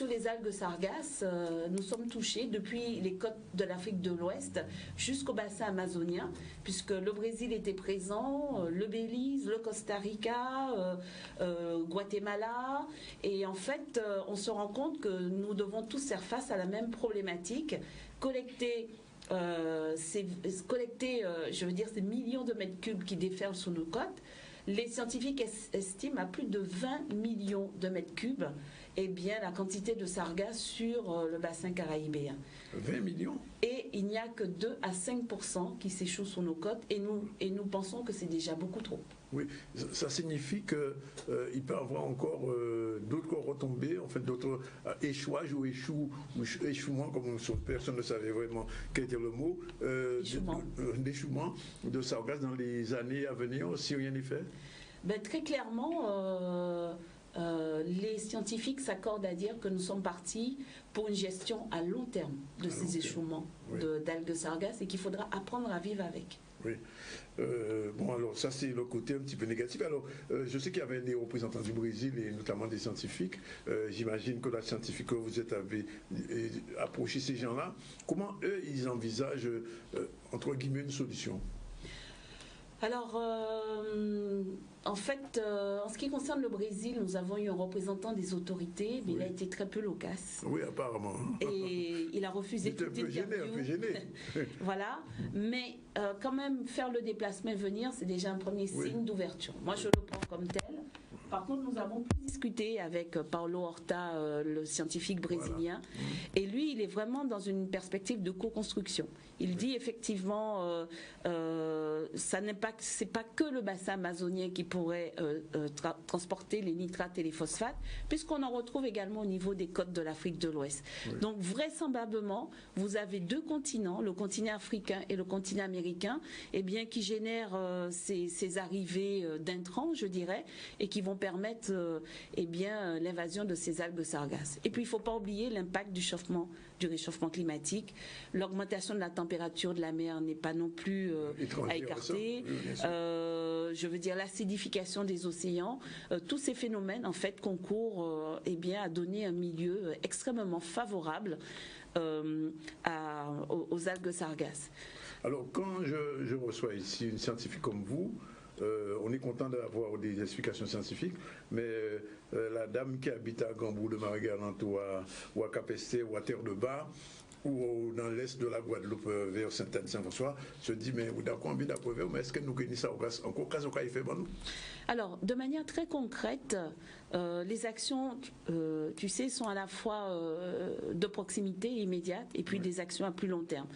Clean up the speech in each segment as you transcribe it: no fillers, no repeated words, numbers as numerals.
Sur les algues sargasses, nous sommes touchés depuis les côtes de l'Afrique de l'Ouest jusqu'au bassin amazonien, puisque le Brésil était présent, le Belize, le Costa Rica, Guatemala, et en fait, on se rend compte que nous devons tous faire face à la même problématique, collecter je veux dire, ces millions de mètres cubes qui déferlent sous nos côtes. Les scientifiques estiment à plus de 20 millions de mètres cubes la quantité de sargasses sur le bassin caraïbéen. 20 millions? Et il n'y a que 2 à 5% qui s'échouent sur nos côtes et nous pensons que c'est déjà beaucoup trop. Oui, ça signifie qu'il peut y avoir encore d'autres retombées, en fait, d'autres échouages ou échouements, comme personne ne savait vraiment quel était le mot, d'échouement de sargasses dans les années à venir, si rien n'est fait? Très clairement, les scientifiques s'accordent à dire que nous sommes partis pour une gestion à long terme de ces échouements d'algues sargasses et qu'il faudra apprendre à vivre avec. Oui. Bon, alors ça c'est le côté un petit peu négatif. Alors, je sais qu'il y avait des représentants du Brésil et notamment des scientifiques. J'imagine que la scientifique que vous êtes avez approché ces gens-là. Comment eux, ils envisagent, entre guillemets, une solution? Alors, en fait, en ce qui concerne le Brésil, nous avons eu un représentant des autorités, mais il a été très peu loquace. Oui, apparemment. Et il a refusé toute interview. Un peu gêné. Voilà, mais quand même, faire le déplacement et venir, c'est déjà un premier signe d'ouverture. Moi, je le prends comme tel. Par contre, nous avons pu discuter avec Paulo Horta, le scientifique brésilien, et lui, il est vraiment dans une perspective de co-construction. Il dit effectivement, c'est pas que le bassin amazonien qui pourrait transporter les nitrates et les phosphates, puisqu'on en retrouve également au niveau des côtes de l'Afrique de l'Ouest. Donc vraisemblablement, vous avez deux continents, le continent africain et le continent américain, qui génèrent ces arrivées d'intrants, je dirais, et qui vont permettre l'invasion de ces algues sargasses. Et puis il ne faut pas oublier l'impact du réchauffement climatique. L'augmentation de la température de la mer n'est pas non plus à écarter. Je veux dire l'acidification des océans. Tous ces phénomènes en fait concourent à donner un milieu extrêmement favorable aux algues sargasses. Alors quand je reçois ici une scientifique comme vous, on est content d'avoir des explications scientifiques, mais la dame qui habite à Gambourg de Marie-Galante ou à Capesté ou à Terre-de-Bas ou dans l'est de la Guadeloupe vers Sainte-Anne-Saint-François se dit mais d'accord, mais est-ce que nous connaissons ça encore cas au cas il fait bon? Alors de manière très concrète, les actions, tu sais, sont à la fois de proximité immédiate et puis des actions à plus long terme.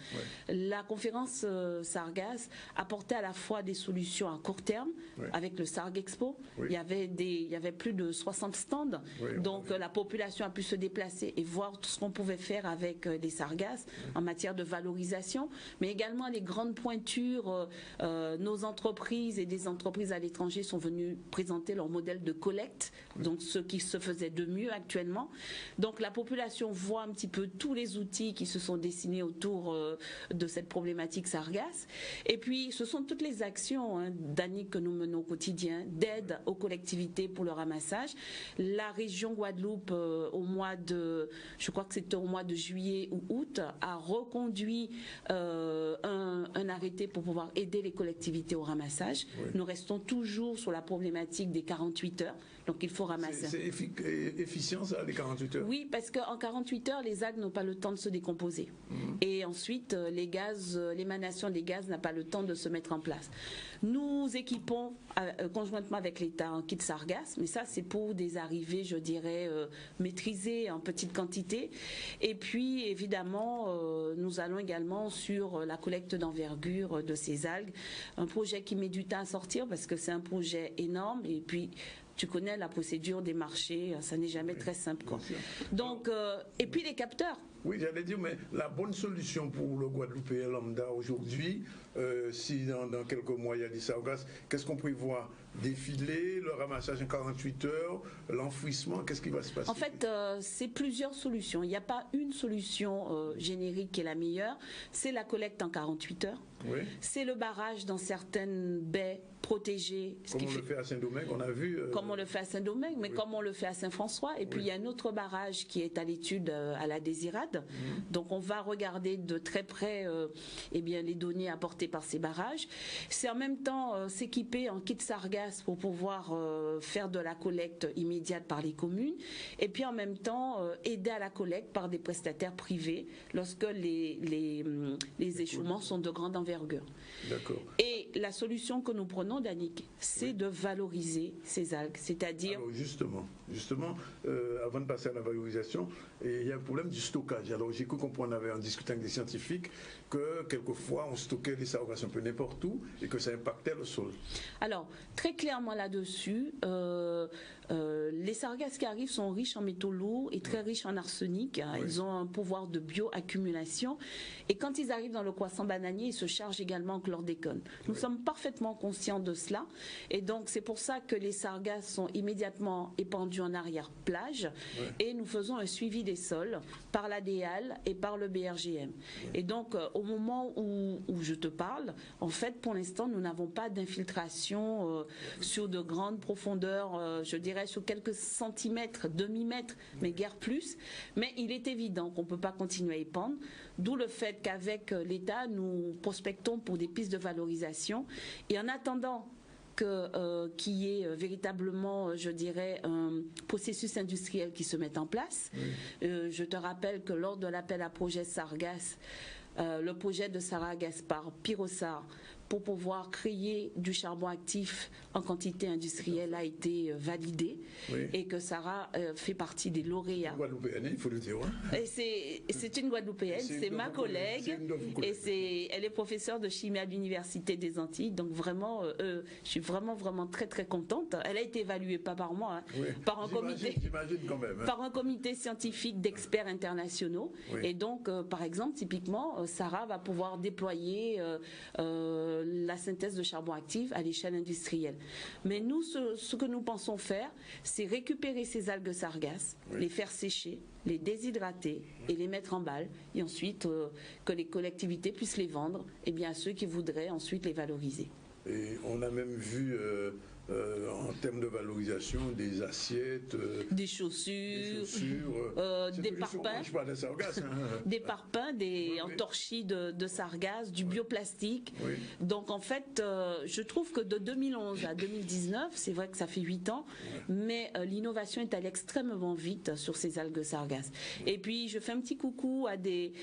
La conférence Sargasses apportait à la fois des solutions à court terme avec le Sarg Expo. Il y avait plus de 60 stands, donc la population a pu se déplacer et voir tout ce qu'on pouvait faire avec les sargasses en matière de valorisation, mais également les grandes pointures. Nos entreprises et des entreprises à l'étranger sont venues présenter leur modèle de collecte, donc ce qui se faisait de mieux actuellement. Donc la population voit un petit peu tous les outils qui se sont dessinés autour de cette problématique sargasse. Et puis ce sont toutes les actions d'Annick que nous menons au quotidien, d'aide aux collectivités pour le ramassage. La région Guadeloupe, je crois que c'était au mois de juillet ou août, a reconduit un arrêté pour pouvoir aider les collectivités au ramassage. Nous restons toujours sur la problématique des 48 heures. Donc il faut ramasser. C'est efficient ça, les 48 heures? Oui, parce qu'en 48 heures, les algues n'ont pas le temps de se décomposer. Et ensuite, l'émanation des gaz n'a pas le temps de se mettre en place. Nous équipons conjointement avec l'État un kit sargasse, mais ça c'est pour des arrivées, je dirais, maîtrisées en petite quantité. Et puis évidemment, nous allons également sur la collecte d'envergure de ces algues, un projet qui met du temps à sortir parce que c'est un projet énorme et puis tu connais la procédure des marchés, ça n'est jamais très simple. Donc, et puis les capteurs. Oui, j'allais dire, mais la bonne solution pour le Guadeloupéen lambda aujourd'hui, si dans quelques mois il y a des sargasses, qu'est-ce qu'on prévoit? Défiler, le ramassage en 48 heures, l'enfouissement, qu'est-ce qui va se passer? En fait, c'est plusieurs solutions. Il n'y a pas une solution générique qui est la meilleure. C'est la collecte en 48 heures. C'est le barrage dans certaines baies protéger. Comme on le fait à Saint-Domingue, on a vu. Comme on le fait à Saint-Domingue, mais comme on le fait à Saint-François. Et puis il y a un autre barrage qui est à l'étude à la Désirade. Donc on va regarder de très près eh bien, les données apportées par ces barrages. C'est en même temps s'équiper en kit sargasse pour pouvoir faire de la collecte immédiate par les communes. Et puis en même temps aider à la collecte par des prestataires privés lorsque les échouements sont de grande envergure. D'accord. Et la solution que nous prenons, Danick, c'est de valoriser ces algues, c'est-à-dire... Alors justement, avant de passer à la valorisation, il y a un problème du stockage. Alors j'ai cru comprendre, en discutant avec des scientifiques, que quelquefois on stockait les sargasses un peu n'importe où et que ça impactait le sol. Alors, très clairement là-dessus, les sargasses qui arrivent sont riches en métaux lourds et très riches en arsenic. Oui. Ils ont un pouvoir de bioaccumulation. Et quand ils arrivent dans le croissant bananier, ils se chargent également en chlordécone. Nous sommes parfaitement conscients de cela. Et donc, c'est pour ça que les sargasses sont immédiatement épandus en arrière-plage. Et nous faisons un suivi des sols par l'ADEAL et par le BRGM. Et donc, au moment où je te parle, en fait, pour l'instant, nous n'avons pas d'infiltration sur de grandes profondeurs, je dirais sur quelques centimètres, demi-mètres, mais guère plus. Mais il est évident qu'on ne peut pas continuer à épandre, d'où le fait qu'avec l'État, nous prospectons pour des pistes de valorisation. Et en attendant qu'il y ait véritablement, je dirais, un processus industriel qui se mette en place, je te rappelle que lors de l'appel à projet Sargasses, le projet de Sarah Gaspard Pirosar pour pouvoir créer du charbon actif en quantité industrielle a été validé et que Sarah fait partie des lauréats. Une Guadeloupéenne, il faut le dire. Hein. C'est une Guadeloupéenne, c'est ma collègue et elle est professeure de chimie à l'Université des Antilles. Donc vraiment, je suis vraiment très très contente. Elle a été évaluée pas par moi, hein, par un comité, quand même, hein. Par un comité scientifique d'experts internationaux. Et donc, par exemple, typiquement, Sarah va pouvoir déployer la synthèse de charbon actif à l'échelle industrielle. Mais nous, ce que nous pensons faire, c'est récupérer ces algues sargasses, les faire sécher, les déshydrater et les mettre en balle, et ensuite que les collectivités puissent les vendre à ceux qui voudraient ensuite les valoriser. Et on a même vu... en termes de valorisation, des assiettes, des chaussures, des parpaings, des parpaings, des entorchis de sargasses, du bioplastique. Donc en fait, je trouve que de 2011 à 2019, c'est vrai que ça fait 8 ans, mais l'innovation est allée extrêmement vite sur ces algues sargasses. Et puis je fais un petit coucou à des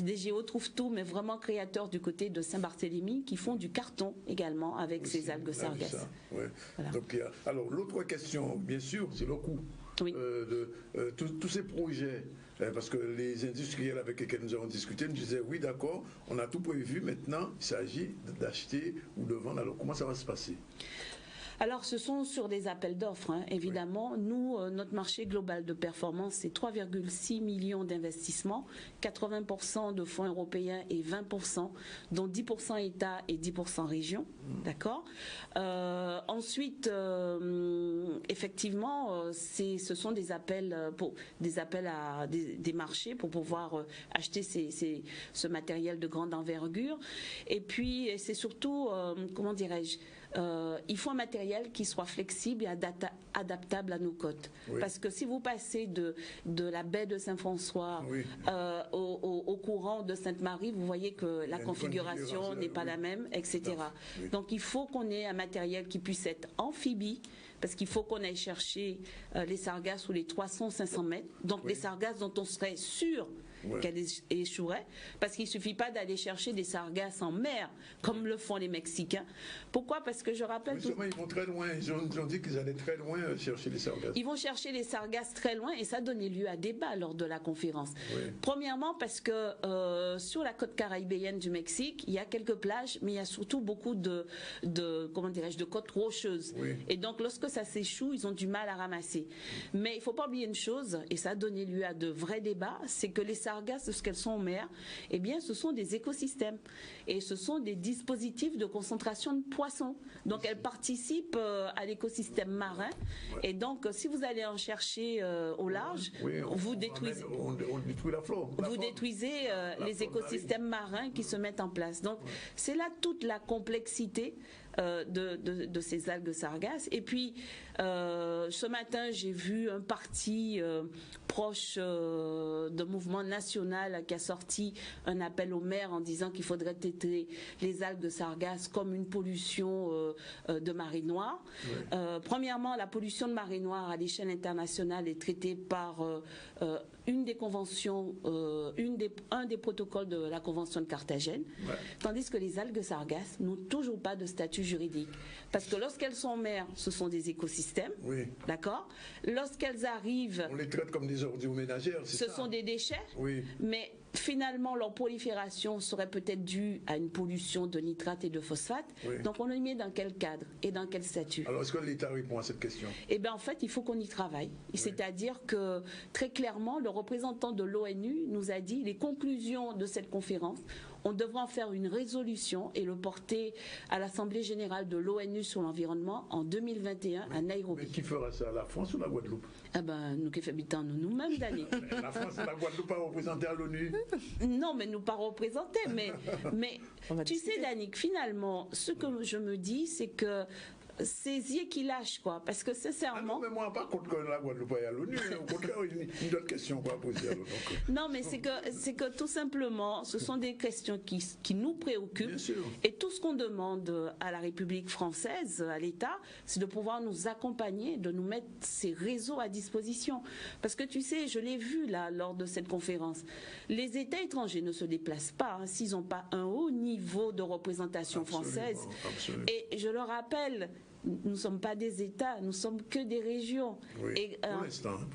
géotrouve-tout, mais vraiment créateurs du côté de Saint-Barthélemy, qui font du carton également avec ces algues sargasses. Voilà. Donc, alors l'autre question, bien sûr, c'est le coût de tous ces projets. Parce que les industriels avec lesquels nous avons discuté nous disaient oui, d'accord, on a tout prévu, maintenant il s'agit d'acheter ou de vendre. Alors comment ça va se passer ? Alors, ce sont sur des appels d'offres, hein, évidemment. Nous, notre marché global de performance, c'est 3,6 millions d'investissements, 80% de fonds européens et 20%, dont 10% État et 10% région. D'accord ? Ensuite, effectivement, ce sont des appels à des marchés pour pouvoir acheter ce matériel de grande envergure. Et puis, c'est surtout, comment dirais-je, il faut un matériel qui soit flexible et adaptable à nos côtes. Parce que si vous passez de la baie de Saint-François au courant de Sainte-Marie, vous voyez que la configuration n'est pas la même, etc. Donc il faut qu'on ait un matériel qui puisse être amphibie, parce qu'il faut qu'on aille chercher les sargasses sous les 300-500 mètres, donc les sargasses dont on serait sûr qu'elle échouerait, parce qu'il ne suffit pas d'aller chercher des sargasses en mer, comme le font les Mexicains. Pourquoi ? Parce que je rappelle... Justement, ils vont très loin, ils ont dit qu'ils allaient très loin chercher les sargasses. Ils vont chercher les sargasses très loin, et ça donnait lieu à débat lors de la conférence. Premièrement, parce que sur la côte caribéenne du Mexique, il y a quelques plages, mais il y a surtout beaucoup de côtes rocheuses. Et donc, lorsque ça s'échoue, ils ont du mal à ramasser. Mais il ne faut pas oublier une chose, et ça a donné lieu à de vrais débats, c'est que les sargasses, lorsqu'elles sont en mer, eh bien, ce sont des écosystèmes. Et ce sont des dispositifs de concentration de poissons. Donc, elles participent à l'écosystème marin. Et donc, si vous allez en chercher au large, vous détruisez, la flore. Vous détruisez les écosystèmes marins qui se mettent en place. Donc, c'est là toute la complexité de ces algues sargasses. Et puis, ce matin, j'ai vu un parti proche de mouvement national qui a sorti un appel au maire en disant qu'il faudrait traiter les algues sargasses comme une pollution de marée noire. Ouais. Premièrement, la pollution de marée noire à l'échelle internationale est traitée par une des conventions, un des protocoles de la Convention de Carthagène, ouais. Tandis que les algues sargasses n'ont toujours pas de statut juridique. Parce que lorsqu'elles sont en mer, ce sont des écosystèmes, oui. D'accord. Lorsqu'elles arrivent... On les traite comme des ordures ménagères, c'est ça? Ce sont des déchets, oui. Mais finalement, leur prolifération serait peut-être due à une pollution de nitrate et de phosphate. Oui. Donc, on les met dans quel cadre et dans quel statut? Alors, est-ce que l'État répond à cette question? Eh bien, en fait, il faut qu'on y travaille. Oui. C'est-à-dire que, très clairement, le représentant de l'ONU nous a dit les conclusions de cette conférence. On devra en faire une résolution et le porter à l'Assemblée générale de l'ONU sur l'environnement en 2021 à Nairobi. Mais qui fera ça, la France ou la Guadeloupe? Eh ben, nous qui habitons nous-mêmes, Dani. La France et la Guadeloupe pas représentées à l'ONU? Non, mais nous pas représentés. Mais tu sais, Dani, finalement, ce que je me dis, c'est que ces yeux qui lâchent, quoi. Parce que sincèrement. Ah non, mais moi, pas contre que la Guadeloupe aille à l'ONU. Au contraire, une autre question à poser à l'ONU. Non, mais c'est que tout simplement, ce sont des questions qui nous préoccupent. Bien sûr. Et tout ce qu'on demande à la République française, à l'État, c'est de pouvoir nous accompagner, de nous mettre ces réseaux à disposition. Parce que tu sais, je l'ai vu là, lors de cette conférence, les États étrangers ne se déplacent pas hein, s'ils n'ont pas un haut niveau de représentation française. Absolument. Et je le rappelle, nous ne sommes pas des États, nous ne sommes que des régions. Oui, et,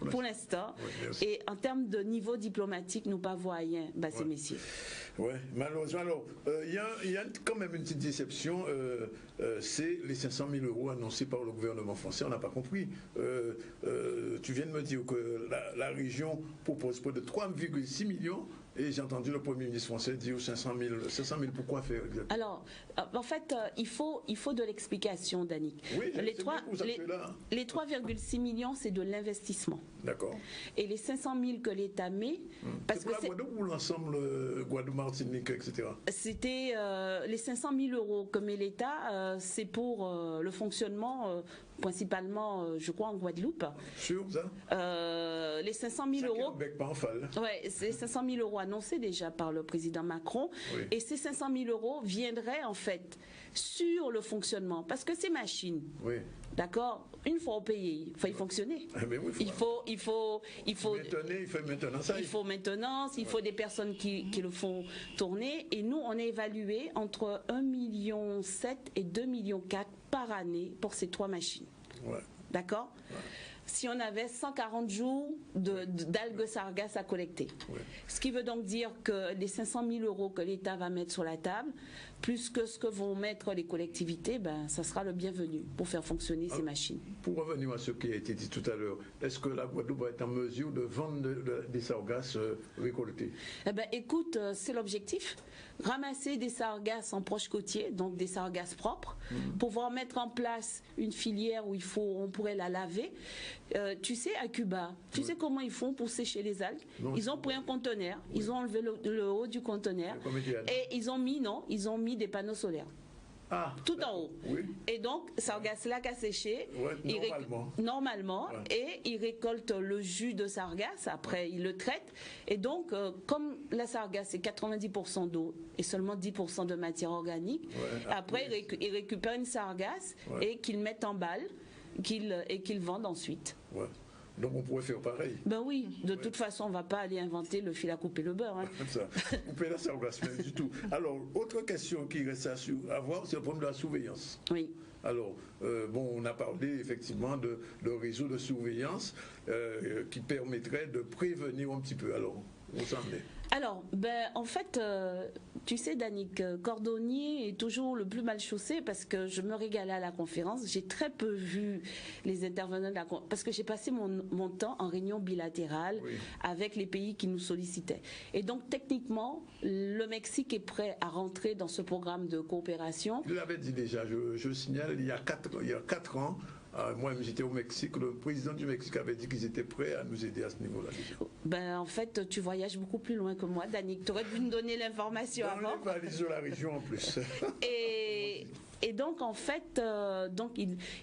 pour l'instant. Oui, et en termes de niveau diplomatique, nous pas voyons ces messieurs. Oui, malheureusement. Alors, il y a quand même une petite déception, c'est les 500 000 € annoncés par le gouvernement français. On n'a pas compris. Tu viens de me dire que la région propose près de 3,6 millions. Et j'ai entendu le Premier ministre français dire 500 000, pourquoi faire exactement? Alors, en fait, il faut de l'explication, Danick. Oui, les 3,6 millions, c'est de l'investissement. D'accord. Et les 500 000 que l'État met... C'est pour la Guadeloupe ou l'ensemble Guadeloupe, Martinique, etc.? C'était les 500 000 € que met l'État, c'est pour le fonctionnement... principalement, je crois, en Guadeloupe. Sûr, ça? Les 500 000 €. Ouais, c'est 500 000 € annoncés déjà par le président Macron. Oui. Et ces 500 000 € viendraient en fait sur le fonctionnement. Parce que ces machines, oui. D'accord, une fois au pays, il faut y fonctionner. Mais oui, il faut maintenance, il faut des personnes qui le font tourner. Et nous, on est évalué entre 1,7 million et 2,4 millions par année pour ces 3 machines. Ouais. D'accord? Ouais. Si on avait 140 jours d'algues sargasses à collecter. Ouais. Ce qui veut donc dire que les 500 000 € que l'État va mettre sur la table, plus que ce que vont mettre les collectivités, ça sera le bienvenu pour faire fonctionner ces machines. Pour revenir à ce qui a été dit tout à l'heure, est-ce que la Guadeloupe va être en mesure de vendre des sargasses récoltées? Eh bien, écoute, c'est l'objectif. Ramasser des sargasses en proche côtier, donc des sargasses propres, pouvoir mettre en place une filière où on pourrait la laver. Tu sais, à Cuba, tu sais comment ils font pour sécher les algues? Non, ils ont pris un conteneur, ils ont enlevé le haut du conteneur et ils ont mis des panneaux solaires. Ah, tout en haut. Oui. Et donc, sargasse là a séché. Ouais, normalement. Ouais. Et il récolte le jus de sargasse. Après, il le traite. Et donc, comme la sargasse, c'est 90% d'eau et seulement 10% de matière organique, après, il récupère une sargasse et qu'il met en balle et qu'il vende ensuite. Ouais. Donc on pourrait faire pareil. Ben oui, de toute façon, on ne va pas aller inventer le fil à couper le beurre. Hein. Ça, couper la sargasse, mais du tout. Alors, autre question qui reste à voir, c'est le problème de la surveillance. Oui. Alors, on a parlé effectivement de réseaux de surveillance qui permettraient de prévenir un petit peu. Alors, où ça en est? Alors, en fait, tu sais, Danick, cordonnier est toujours le plus mal chaussé parce que je me régalais à la conférence. J'ai très peu vu les intervenants de la conférence parce que j'ai passé mon temps en réunion bilatérale avec les pays qui nous sollicitaient. Et donc, techniquement, le Mexique est prêt à rentrer dans ce programme de coopération. Je l'avais dit déjà, je signale, il y a 4 ans, moi, j'étais au Mexique, le président du Mexique avait dit qu'ils étaient prêts à nous aider à ce niveau-là. En fait, tu voyages beaucoup plus loin que moi, Danick. Tu aurais dû me donner l'information avant. On est valise de la région en plus. Et donc, en fait,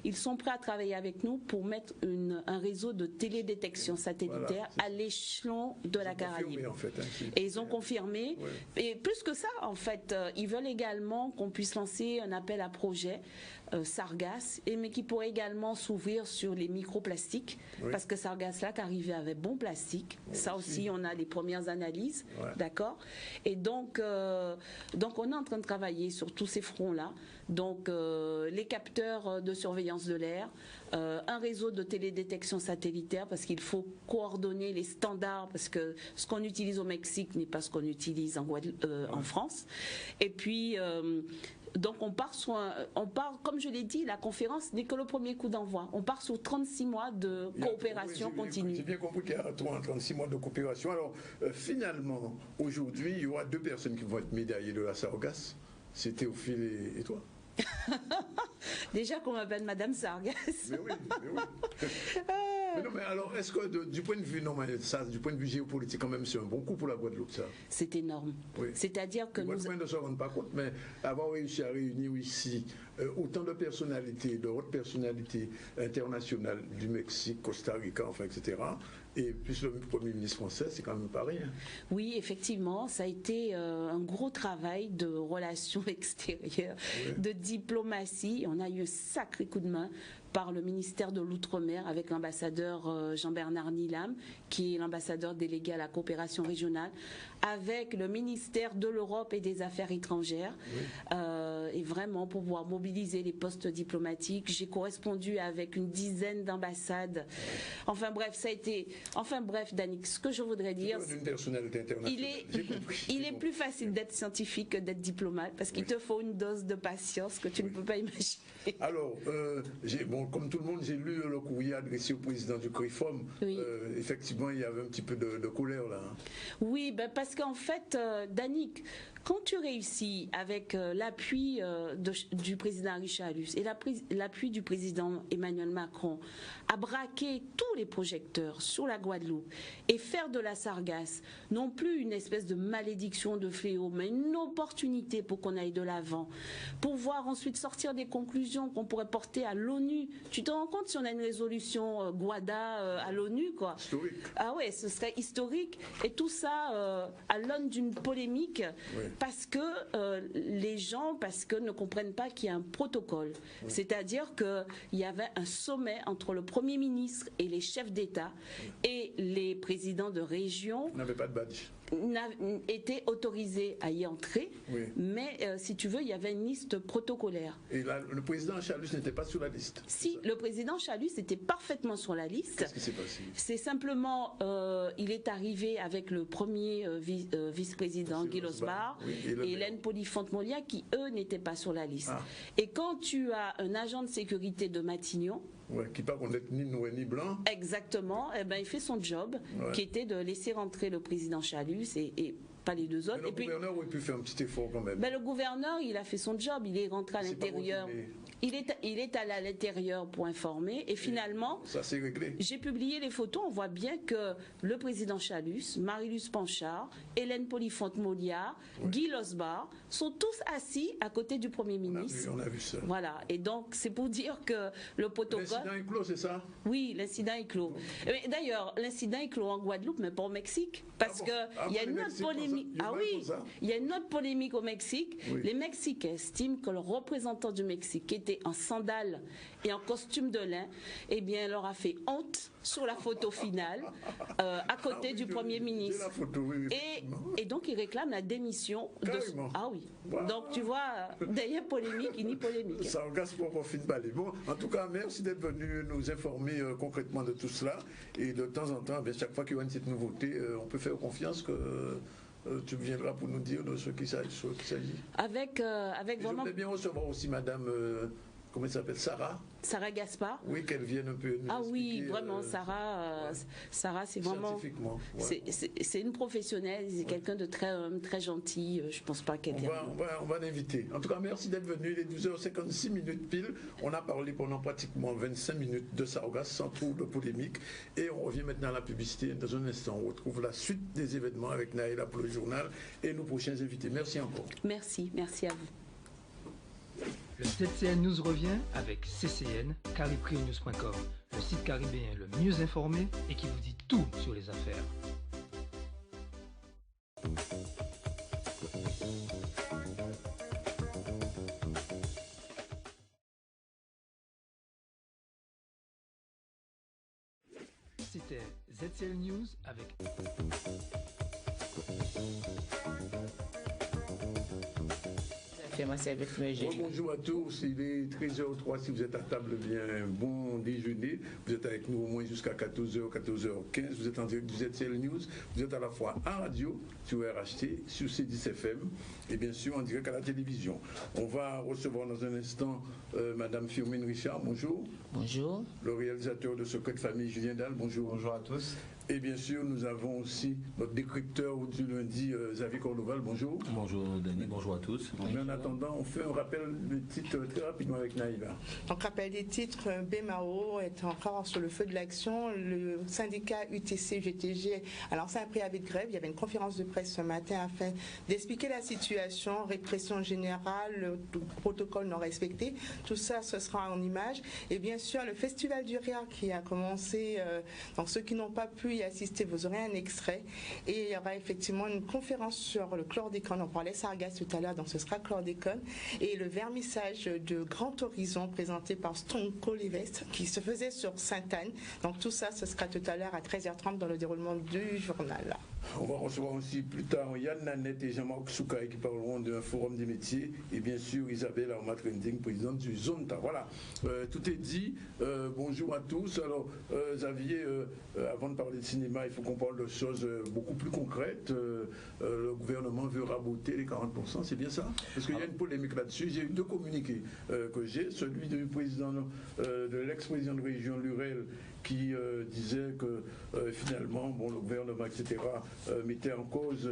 ils sont prêts à travailler avec nous pour mettre un réseau de télédétection satellitaire à l'échelon de la Caraïbe. En fait, hein, et ils ont confirmé. Et plus que ça, en fait, ils veulent également qu'on puisse lancer un appel à projet Sargasse, mais qui pourrait également s'ouvrir sur les microplastiques, parce que Sargasse-Lac arrivait avec bon plastique. Ça aussi, on a les premières analyses, d'accord. Et donc, on est en train de travailler sur tous ces fronts-là. Donc, les capteurs de surveillance de l'air, un réseau de télédétection satellitaire, parce qu'il faut coordonner les standards, parce que ce qu'on utilise au Mexique n'est pas ce qu'on utilise en France. Et puis, donc on part, comme je l'ai dit, la conférence n'est que le premier coup d'envoi. On part sur 36 mois de coopération continue. J'ai bien compris qu'il y a 36 mois de coopération. Alors, finalement, aujourd'hui, il y aura 2 personnes qui vont être médaillées de la Sargasse. C'est Théophile et toi. Déjà qu'on m'appelle Madame Sargasse. Mais oui. Mais non, mais alors, est-ce que du point de vue, du point de vue géopolitique, quand même, c'est un bon coup pour la Guadeloupe, ça? C'est énorme. Oui. C'est-à-dire que nous... ne se rendent pas compte, mais avoir réussi à réunir ici autant de personnalités, de hautes personnalités internationales du Mexique, Costa Rica, enfin, etc., et plus le Premier ministre français, c'est quand même pas rien. Oui, effectivement, ça a été un gros travail de relations extérieures, de diplomatie. On a eu un sacré coup de main par le ministère de l'Outre-mer avec l'ambassadeur Jean-Bernard Nilam, qui est l'ambassadeur délégué à la coopération régionale, avec le ministère de l'Europe et des Affaires étrangères, et vraiment pour pouvoir mobiliser les postes diplomatiques. J'ai correspondu avec une dizaine d'ambassades. Enfin bref, ça a été... Enfin bref, Danick, ce que je voudrais dire... Une personnalité internationale. Il est plus facile d'être scientifique que d'être diplomate, parce qu'il te faut une dose de patience que tu ne peux pas imaginer. Alors, comme tout le monde, j'ai lu le courrier adressé au président du CRIFOM. Effectivement, il y avait un petit peu de colère là. Oui, parce qu'en fait, Danick, quand tu réussis avec l'appui du président Richard Luce et l'appui du président Emmanuel Macron à braquer tous les projecteurs sur la Guadeloupe et faire de la Sargasse non plus une espèce de malédiction, de fléau, mais une opportunité pour qu'on aille de l'avant, pour voir ensuite sortir des conclusions qu'on pourrait porter à l'ONU. Tu te rends compte si on a une résolution Guada à l'ONU, quoi? Historique. Ah ouais, ce serait historique. Et tout ça à l'aune d'une polémique, parce que les gens ne comprennent pas qu'il y a un protocole. C'est-à-dire qu'il y avait un sommet entre le Premier ministre et les chefs d'État et les présidents de région. N'avaient pas de badge. Étaient autorisés à y entrer, mais si tu veux, il y avait une liste protocolaire. Et là, le président Chalus n'était pas sur la liste? Si, le président Chalus était parfaitement sur la liste. Qu'est-ce qui s'est passé? C'est simplement, il est arrivé avec le premier vice-président Guy Losbar et Hélène Poliphante-Molia qui, eux, n'étaient pas sur la liste. Et quand tu as un agent de sécurité de Matignon, qui part qu'on est ni noir ni blanc. Exactement, il fait son job, qui était de laisser rentrer le président Chalus et pas les deux autres. Mais le gouverneur aurait pu faire un petit effort quand même. Le gouverneur, il a fait son job, il est rentré à l'intérieur. Il est allé à l'intérieur pour informer et finalement, ça s'est réglé. J'ai publié les photos, on voit bien que le président Chalus, Marie-Luce Panchard, Hélène Poliphante-Molia, Guy Losbar sont tous assis à côté du Premier ministre. On a vu ça. Voilà, et donc c'est pour dire que le protocole... L'incident est clos, c'est ça? Oui, l'incident est clos. D'ailleurs, l'incident est clos en Guadeloupe, mais pas au Mexique, parce qu'il y a une autre polémique. Il y a une autre polémique au Mexique. Les Mexicains estiment que le représentant du Mexique, qui était en sandales et en costume de lin, leur a fait honte sur la photo finale à côté du Premier ministre. La photo, et donc il réclame la démission de... Ah oui. Donc tu vois, derrière polémique, il n'y a ni polémique. Ça engage pour profit de balai. Bon, en tout cas, merci d'être venu nous informer concrètement de tout cela. Et de temps en temps, chaque fois qu'il y a une petite nouveauté, on peut faire confiance que tu viendras pour nous dire de ce qu'il s'agit. Avec vraiment... Je voudrais bien recevoir aussi Madame... comment elle s'appelle? Sarah Gaspard. Oui, qu'elle vienne un peu nous expliquer, oui, vraiment, Sarah, c'est vraiment... Scientifiquement. C'est une professionnelle, c'est quelqu'un de très gentil. Je ne pense pas qu'elle vienne. On va l'inviter. En tout cas, merci d'être venu. Il est 12h56 minutes pile. On a parlé pendant pratiquement 25 minutes de Sargasse, sans trop de polémique. Et on revient maintenant à la publicité. Dans un instant, on retrouve la suite des événements avec Naïla pour le journal et nos prochains invités. Merci encore. Merci à vous. Le ZCL News revient avec CCN, cariprionews.com, le site caribéen le mieux informé et qui vous dit tout sur les affaires. C'était ZCL News avec... Bonjour à tous, il est 13h03 si vous êtes à table, bien bon déjeuner. Vous êtes avec nous au moins jusqu'à 14h, 14h15. Vous êtes en direct du ZCL News. Vous êtes à la fois en radio, sur RHT, sur C10FM et bien sûr en direct à la télévision. On va recevoir dans un instant Madame Firmine Richard, bonjour. Bonjour. Le réalisateur de Secret de Famille, Julien Dalle, bonjour. Bonjour à tous. Et bien sûr, nous avons aussi notre décrypteur du lundi, Xavier Cordoval, bonjour. Bonjour Denis, bonjour à tous. Mais en attendant, on fait un rappel des titres très rapidement avec Naïva. Donc, rappel des titres, BMAO est encore sur le feu de l'action. Le syndicat UTC-GTG a lancé un préavis de grève. Il y avait une conférence de presse ce matin afin d'expliquer la situation, répression générale, le protocole non respecté. Tout ça, ce sera en images. Et bien sûr, le Festival du Rire qui a commencé. Donc, ceux qui n'ont pas pu y assister, vous aurez un extrait. Et il y aura effectivement une conférence sur le chlordécone. On parlait Sargasses tout à l'heure, donc ce sera chlordécone. Et le vernissage de Grand Horizon présenté par Stone Cold Events qui se faisait sur Sainte-Anne. Donc tout ça, ce sera tout à l'heure à 13h30 dans le déroulement du journal. On va recevoir aussi plus tard Yann Nanette et Jean-Marc Soukaï qui parleront d'un forum des métiers et bien sûr Isabelle Armat-Trending, présidente du Zonta. Voilà, tout est dit. Bonjour à tous. Alors Xavier, avant de parler de cinéma, il faut qu'on parle de choses beaucoup plus concrètes. Le gouvernement veut raboter les 40%, c'est bien ça? Parce qu'il y a une polémique là-dessus. J'ai eu deux communiqués que j'ai. Celui du président, de l'ex-président de région Lurel qui disait que finalement, bon, le gouvernement, etc., mettait en cause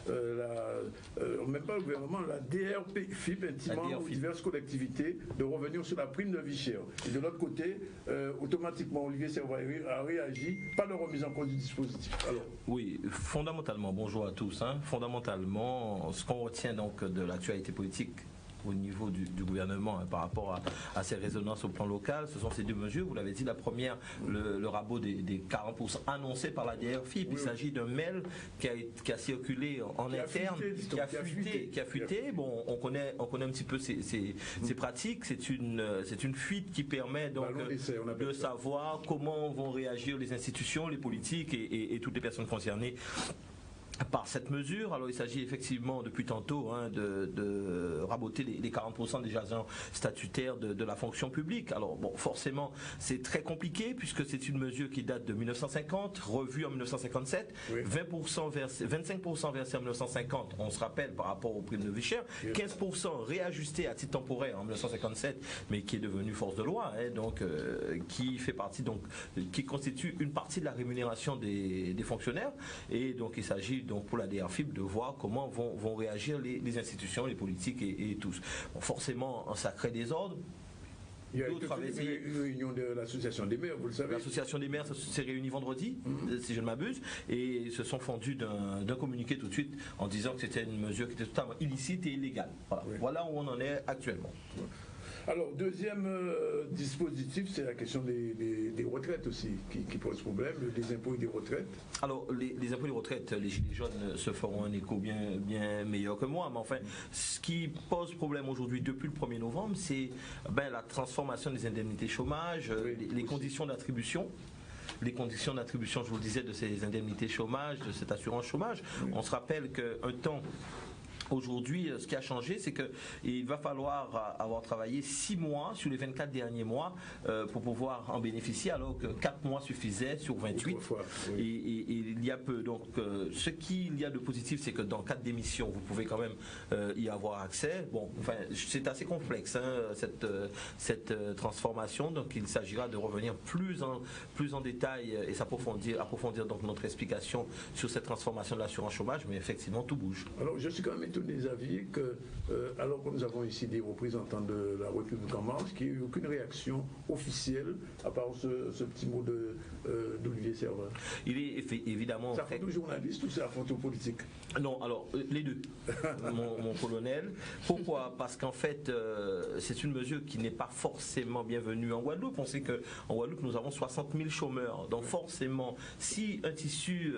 même pas le gouvernement, la DRP-FIP, intimant aux diverses collectivités, de revenir sur la prime de vie chère. Et de l'autre côté, automatiquement, Olivier Servaillerie a réagi, pas de remise en cause du dispositif. Alors. Oui, fondamentalement, bonjour à tous, hein, fondamentalement, ce qu'on retient donc de l'actualité politique au niveau du gouvernement par rapport à ces résonances au plan local, ce sont ces deux mesures. Vous l'avez dit, la première, le rabot des 40% annoncé par la DRFIP. Il s'agit d'un mail qui a circulé en interne, qui a fuité. Bon, on connaît un petit peu ces pratiques. C'est une fuite qui permet donc de savoir comment vont réagir les institutions, les politiques et toutes les personnes concernées par cette mesure. Alors il s'agit effectivement depuis tantôt de raboter les 40% des agents statutaires de la fonction publique. Alors bon, forcément c'est très compliqué puisque c'est une mesure qui date de 1950, revue en 1957, oui. 25% versés en 1950, on se rappelle par rapport aux primes de vie chère, 15% réajusté à titre temporaire en 1957, mais qui est devenu force de loi, donc qui fait partie qui constitue une partie de la rémunération des fonctionnaires. Et donc il s'agit donc pour la DRFIP de voir comment vont réagir les institutions, les politiques et tous. Bon, forcément, ça crée des ordres. Il y a une réunion de l'association des maires, vous le savez. L'association des maires s'est réunie vendredi, si je ne m'abuse, et se sont fendus d'un communiqué tout de suite en disant que c'était une mesure qui était totalement illicite et illégale. Voilà, oui. Voilà où on en est actuellement. Oui. Alors, deuxième dispositif, c'est la question des retraites aussi, qui pose problème, des impôts et des retraites. Alors, les impôts et les retraites, les Gilets jaunes se feront un écho bien meilleur que moi, mais enfin, ce qui pose problème aujourd'hui depuis le 1er novembre, c'est la transformation des indemnités chômage, les conditions d'attribution. Les conditions d'attribution, je vous le disais, de ces indemnités chômage, de cette assurance chômage. Oui. On se rappelle qu'un temps... Aujourd'hui, ce qui a changé, c'est qu'il va falloir avoir travaillé 6 mois sur les 24 derniers mois pour pouvoir en bénéficier, alors que 4 mois suffisaient sur 28. Oui. Et il y a peu. Donc, ce qu'il y a de positif, c'est que dans 4 démissions, vous pouvez quand même y avoir accès. Bon, enfin, c'est assez complexe, cette transformation. Donc, il s'agira de revenir plus en détail et approfondir donc notre explication sur cette transformation de l'assurance chômage. Mais effectivement, tout bouge. Alors, je suis quand même étonné, Xavier, que alors que nous avons ici des représentants de la République en marche, qu'il n'y ait eu aucune réaction officielle à part ce petit mot d'Olivier Servan. Il est évidemment... C'est la faute aux journalistes ou c'est la faute aux politiques? Non, alors les deux, mon colonel. Pourquoi? Parce qu'en fait, c'est une mesure qui n'est pas forcément bienvenue en Guadeloupe. On sait qu'en Guadeloupe, nous avons 60 000 chômeurs. Donc forcément, si un tissu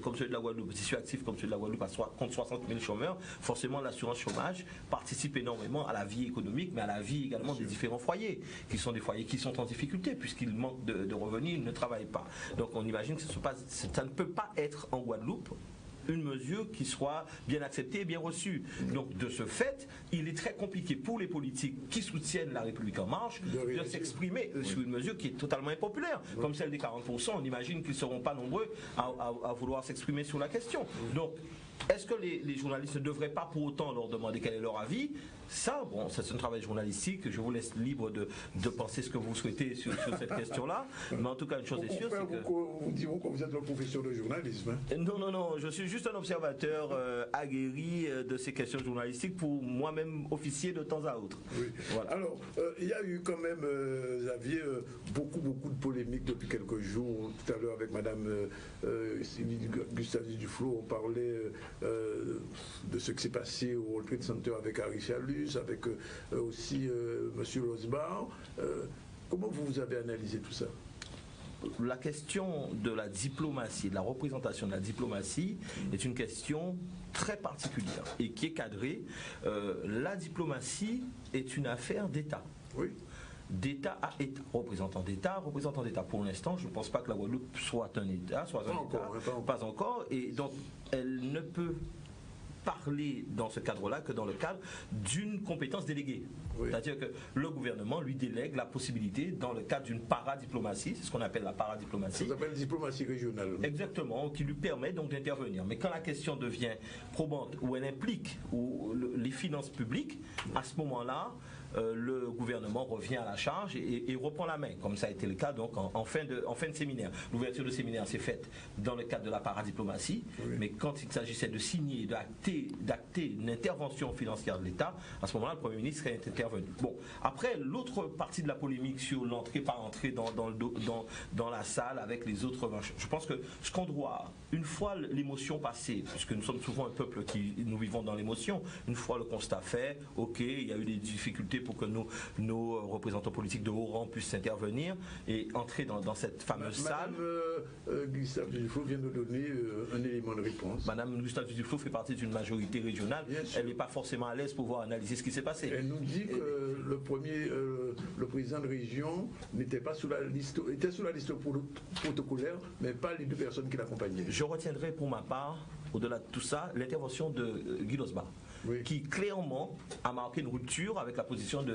comme celui de la Guadeloupe, un tissu actif comme celui de la Guadeloupe compte 60 000 chômeurs, forcément l'assurance chômage participe énormément à la vie économique, mais à la vie également des différents foyers, qui sont des foyers qui sont en difficulté, puisqu'ils manquent de revenus, ils ne travaillent pas. Donc on imagine que ça ne peut pas être en Guadeloupe une mesure qui soit bien acceptée et bien reçue. Donc de ce fait, il est très compliqué pour les politiques qui soutiennent la République en marche de s'exprimer sur une mesure qui est totalement impopulaire, comme celle des 40%. On imagine qu'ils ne seront pas nombreux à vouloir s'exprimer sur la question. Donc est-ce que les journalistes ne devraient pas pour autant leur demander quel est leur avis? Ça, bon, c'est un travail journalistique. Je vous laisse libre de penser ce que vous souhaitez sur cette question-là. Mais en tout cas, une chose est sûre, c'est que... Vous diront que vous êtes le professeur de journalisme. Hein? Non, je suis juste un observateur aguerri de ces questions journalistiques pour moi-même officier de temps à autre. Oui. Voilà. Alors, il y a eu quand même, Xavier, beaucoup de polémiques depuis quelques jours. Tout à l'heure, avec Madame Gustave Duflo, on parlait de ce qui s'est passé au World Trade Center avec Harry Chalus, avec aussi M. Losbar. Comment vous avez analysé tout ça? La question de la diplomatie, de la représentation de la diplomatie est une question très particulière et qui est cadrée. La diplomatie est une affaire d'État. Oui. D'État à État, représentant d'État. Pour l'instant, je ne pense pas que la Guadeloupe soit un État, pas encore, et donc elle ne peut parler dans ce cadre-là que dans le cadre d'une compétence déléguée. Oui. C'est-à-dire que le gouvernement lui délègue la possibilité, dans le cadre d'une paradiplomatie, c'est ce qu'on appelle la paradiplomatie. Ça s'appelle diplomatie régionale. Exactement, qui lui permet donc d'intervenir. Mais quand la question devient probante, où elle implique les finances publiques, à ce moment-là, le gouvernement revient à la charge et reprend la main, comme ça a été le cas donc en fin de séminaire. L'ouverture de séminaire s'est faite dans le cadre de la paradiplomatie, oui. Mais quand il s'agissait de signer, d'acter une intervention financière de l'État, à ce moment-là, le Premier ministre est intervenu. Bon, après, l'autre partie de la polémique sur l'entrée par entrée dans la salle avec les autres, je pense que ce qu'on doit, une fois l'émotion passée, puisque nous sommes souvent un peuple qui nous vivons dans l'émotion, une fois le constat fait, ok, il y a eu des difficultés pour que nos représentants politiques de haut rang puissent intervenir et entrer dans cette fameuse salle. Madame Gustave Duflo vient de donner un élément de réponse. Madame Gustave Duflo fait partie d'une majorité régionale. Elle n'est pas forcément à l'aise pour pouvoir analyser ce qui s'est passé. Elle nous dit que le président de région n'était pas sur la liste, était sur la liste protocolaire, mais pas les deux personnes qui l'accompagnaient. Je retiendrai pour ma part, au-delà de tout ça, l'intervention de Guy Losbar. Oui. Qui clairement a marqué une rupture avec la position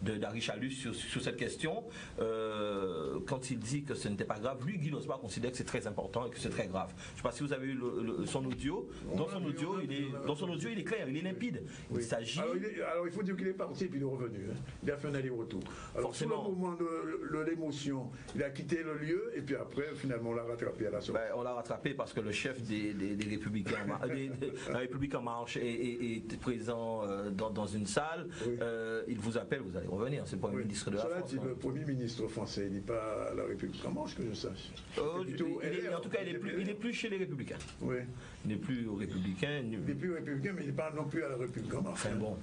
d'Harry Chalus sur cette question. Quand il dit que ce n'était pas grave, lui, Guy Losbar considère que c'est très important et que c'est très grave. Je ne sais pas si vous avez eu son audio. Dans son audio, il est clair, il est limpide. Oui. Il s'agit... Alors, il faut dire qu'il est parti et puis il est revenu. Hein. Il a fait un aller-retour. Alors, sur le moment de l'émotion, il a quitté le lieu et puis après, finalement, on l'a rattrapé à la sortie. On l'a rattrapé parce que le chef des Républicains, la République en marche est présent dans une salle, oui. Il vous appelle, vous allez revenir, c'est le Premier ministre de la France. Le Premier ministre français, il n'est pas à la République en marche, que je sache. En tout cas, il n'est plus chez les Républicains. Oui. Il n'est plus aux Républicains. Il n'est plus aux Républicains, mais il n'est pas non plus à la République en marche. Enfin bon,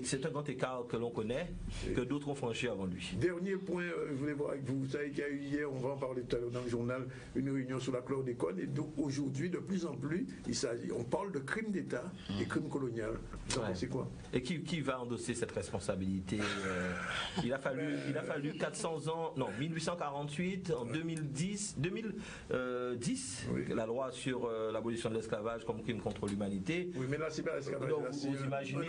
c'est un grand écart que l'on connaît, que d'autres ont franchi avant lui. Dernier point, je voulais voir avec vous. Vous savez qu'il y a eu hier, on va en parler tout à l'heure dans le journal, une réunion sur la chlordécone, et aujourd'hui, de plus en plus, on parle de crimes d'État et crimes coloniaux. Vous en pensez quoi? Et qui va endosser cette responsabilité? Il a fallu 400 ans, non, 1848, en 2010, oui. La loi sur l'abolition de l'esclavage comme crime contre l'humanité. Oui, mais là, c'est pas l'esclavage. Vous imaginez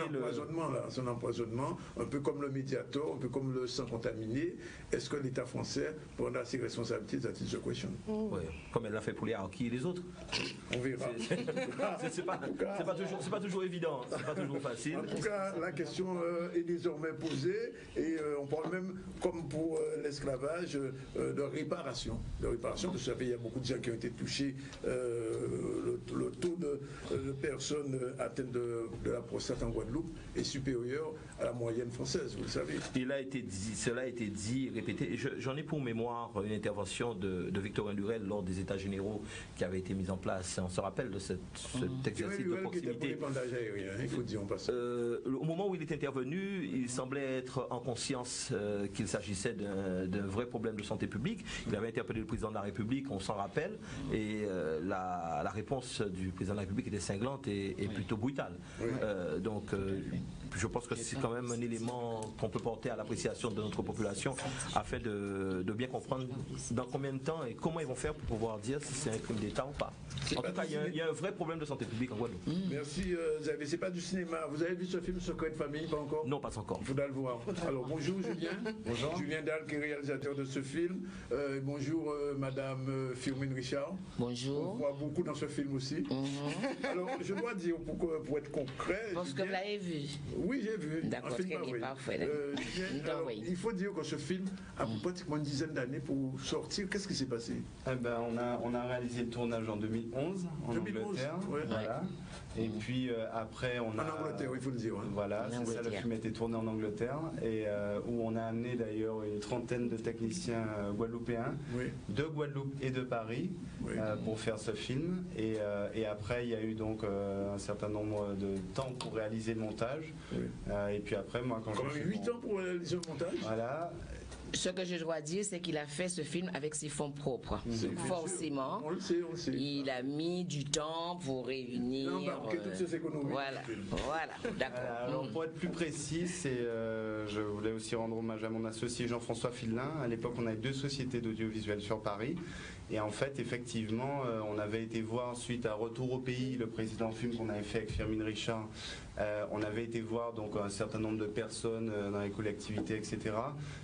c'est un empoisonnement, un peu comme le Mediator, un peu comme le sang contaminé. Est-ce que l'État français prendra ses responsabilités? That is the question. Oui, comme elle l'a fait pour les harkis et les autres. On verra. C'est pas toujours évident, c'est pas toujours facile. En tout cas, la question est désormais posée et on parle même, comme pour l'esclavage, de réparation. Parce que vous savez, il y a beaucoup de gens qui ont été touchés. Le taux de personnes atteintes de la prostate en Guadeloupe est supérieur à la moyenne française, vous le savez. Cela a été dit, répété. J'en ai pour mémoire une intervention de Victorin Lurel lors des États généraux qui avait été mise en place. On se rappelle de cet exercice de proximité. Il faut dire en passant. Au moment où il est intervenu, il semblait être en conscience qu'il s'agissait d'un vrai problème de santé publique. Il avait interpellé le président de la République, on s'en rappelle, et la réponse du président de la République était cinglante et plutôt brutale. Oui. Donc, je pense que c'est quand même un élément qu'on peut porter à l'appréciation de notre population afin de bien comprendre dans combien de temps et comment ils vont faire pour pouvoir dire si c'est un crime d'État ou pas. En tout cas, il y a un vrai problème de santé publique en Guadeloupe. Merci Xavier. C'est pas du cinéma. Vous avez vu ce film Secret de famille, pas encore? Non, pas encore. Il faudra le voir. Alors bonjour Julien. Bonjour. Julien Dahl qui est réalisateur de ce film. Bonjour Madame Firmin Richard. Bonjour. On voit beaucoup dans ce film aussi. Alors je dois dire, pour être concret... Parce que vous l'avez vu. Oui, j'ai vu. D'accord, très bien, parfait. Alors, il faut dire que ce film a pratiquement une dizaine d'années pour sortir. Qu'est-ce qui s'est passé? On a réalisé le tournage en 2011 en Angleterre. Ouais. Voilà. Et puis après, on a... En Angleterre, il faut le dire. Voilà, c'est ça, le film a été tourné en Angleterre et où on a amené d'ailleurs une trentaine de techniciens guadeloupéens de Guadeloupe et de Paris pour faire ce film. Et après, il y a eu donc un certain nombre de temps pour réaliser le montage. Et puis après, moi, quand j'ai fait 8 ans pour réaliser le montage. Voilà. Ce que je dois dire, c'est qu'il a fait ce film avec ses fonds propres. Forcément, on le sait. Il a mis du temps pour réunir. Toutes ces économies. Voilà, d'accord. Alors pour être plus précis, je voulais aussi rendre hommage à mon associé Jean-François Filelin. À l'époque, on avait 2 sociétés d'audiovisuel sur Paris. Et en fait, effectivement, on avait été voir, suite à Retour au pays, le précédent film qu'on avait fait avec Firmin Richard, on avait été voir donc un certain nombre de personnes dans les collectivités, etc.,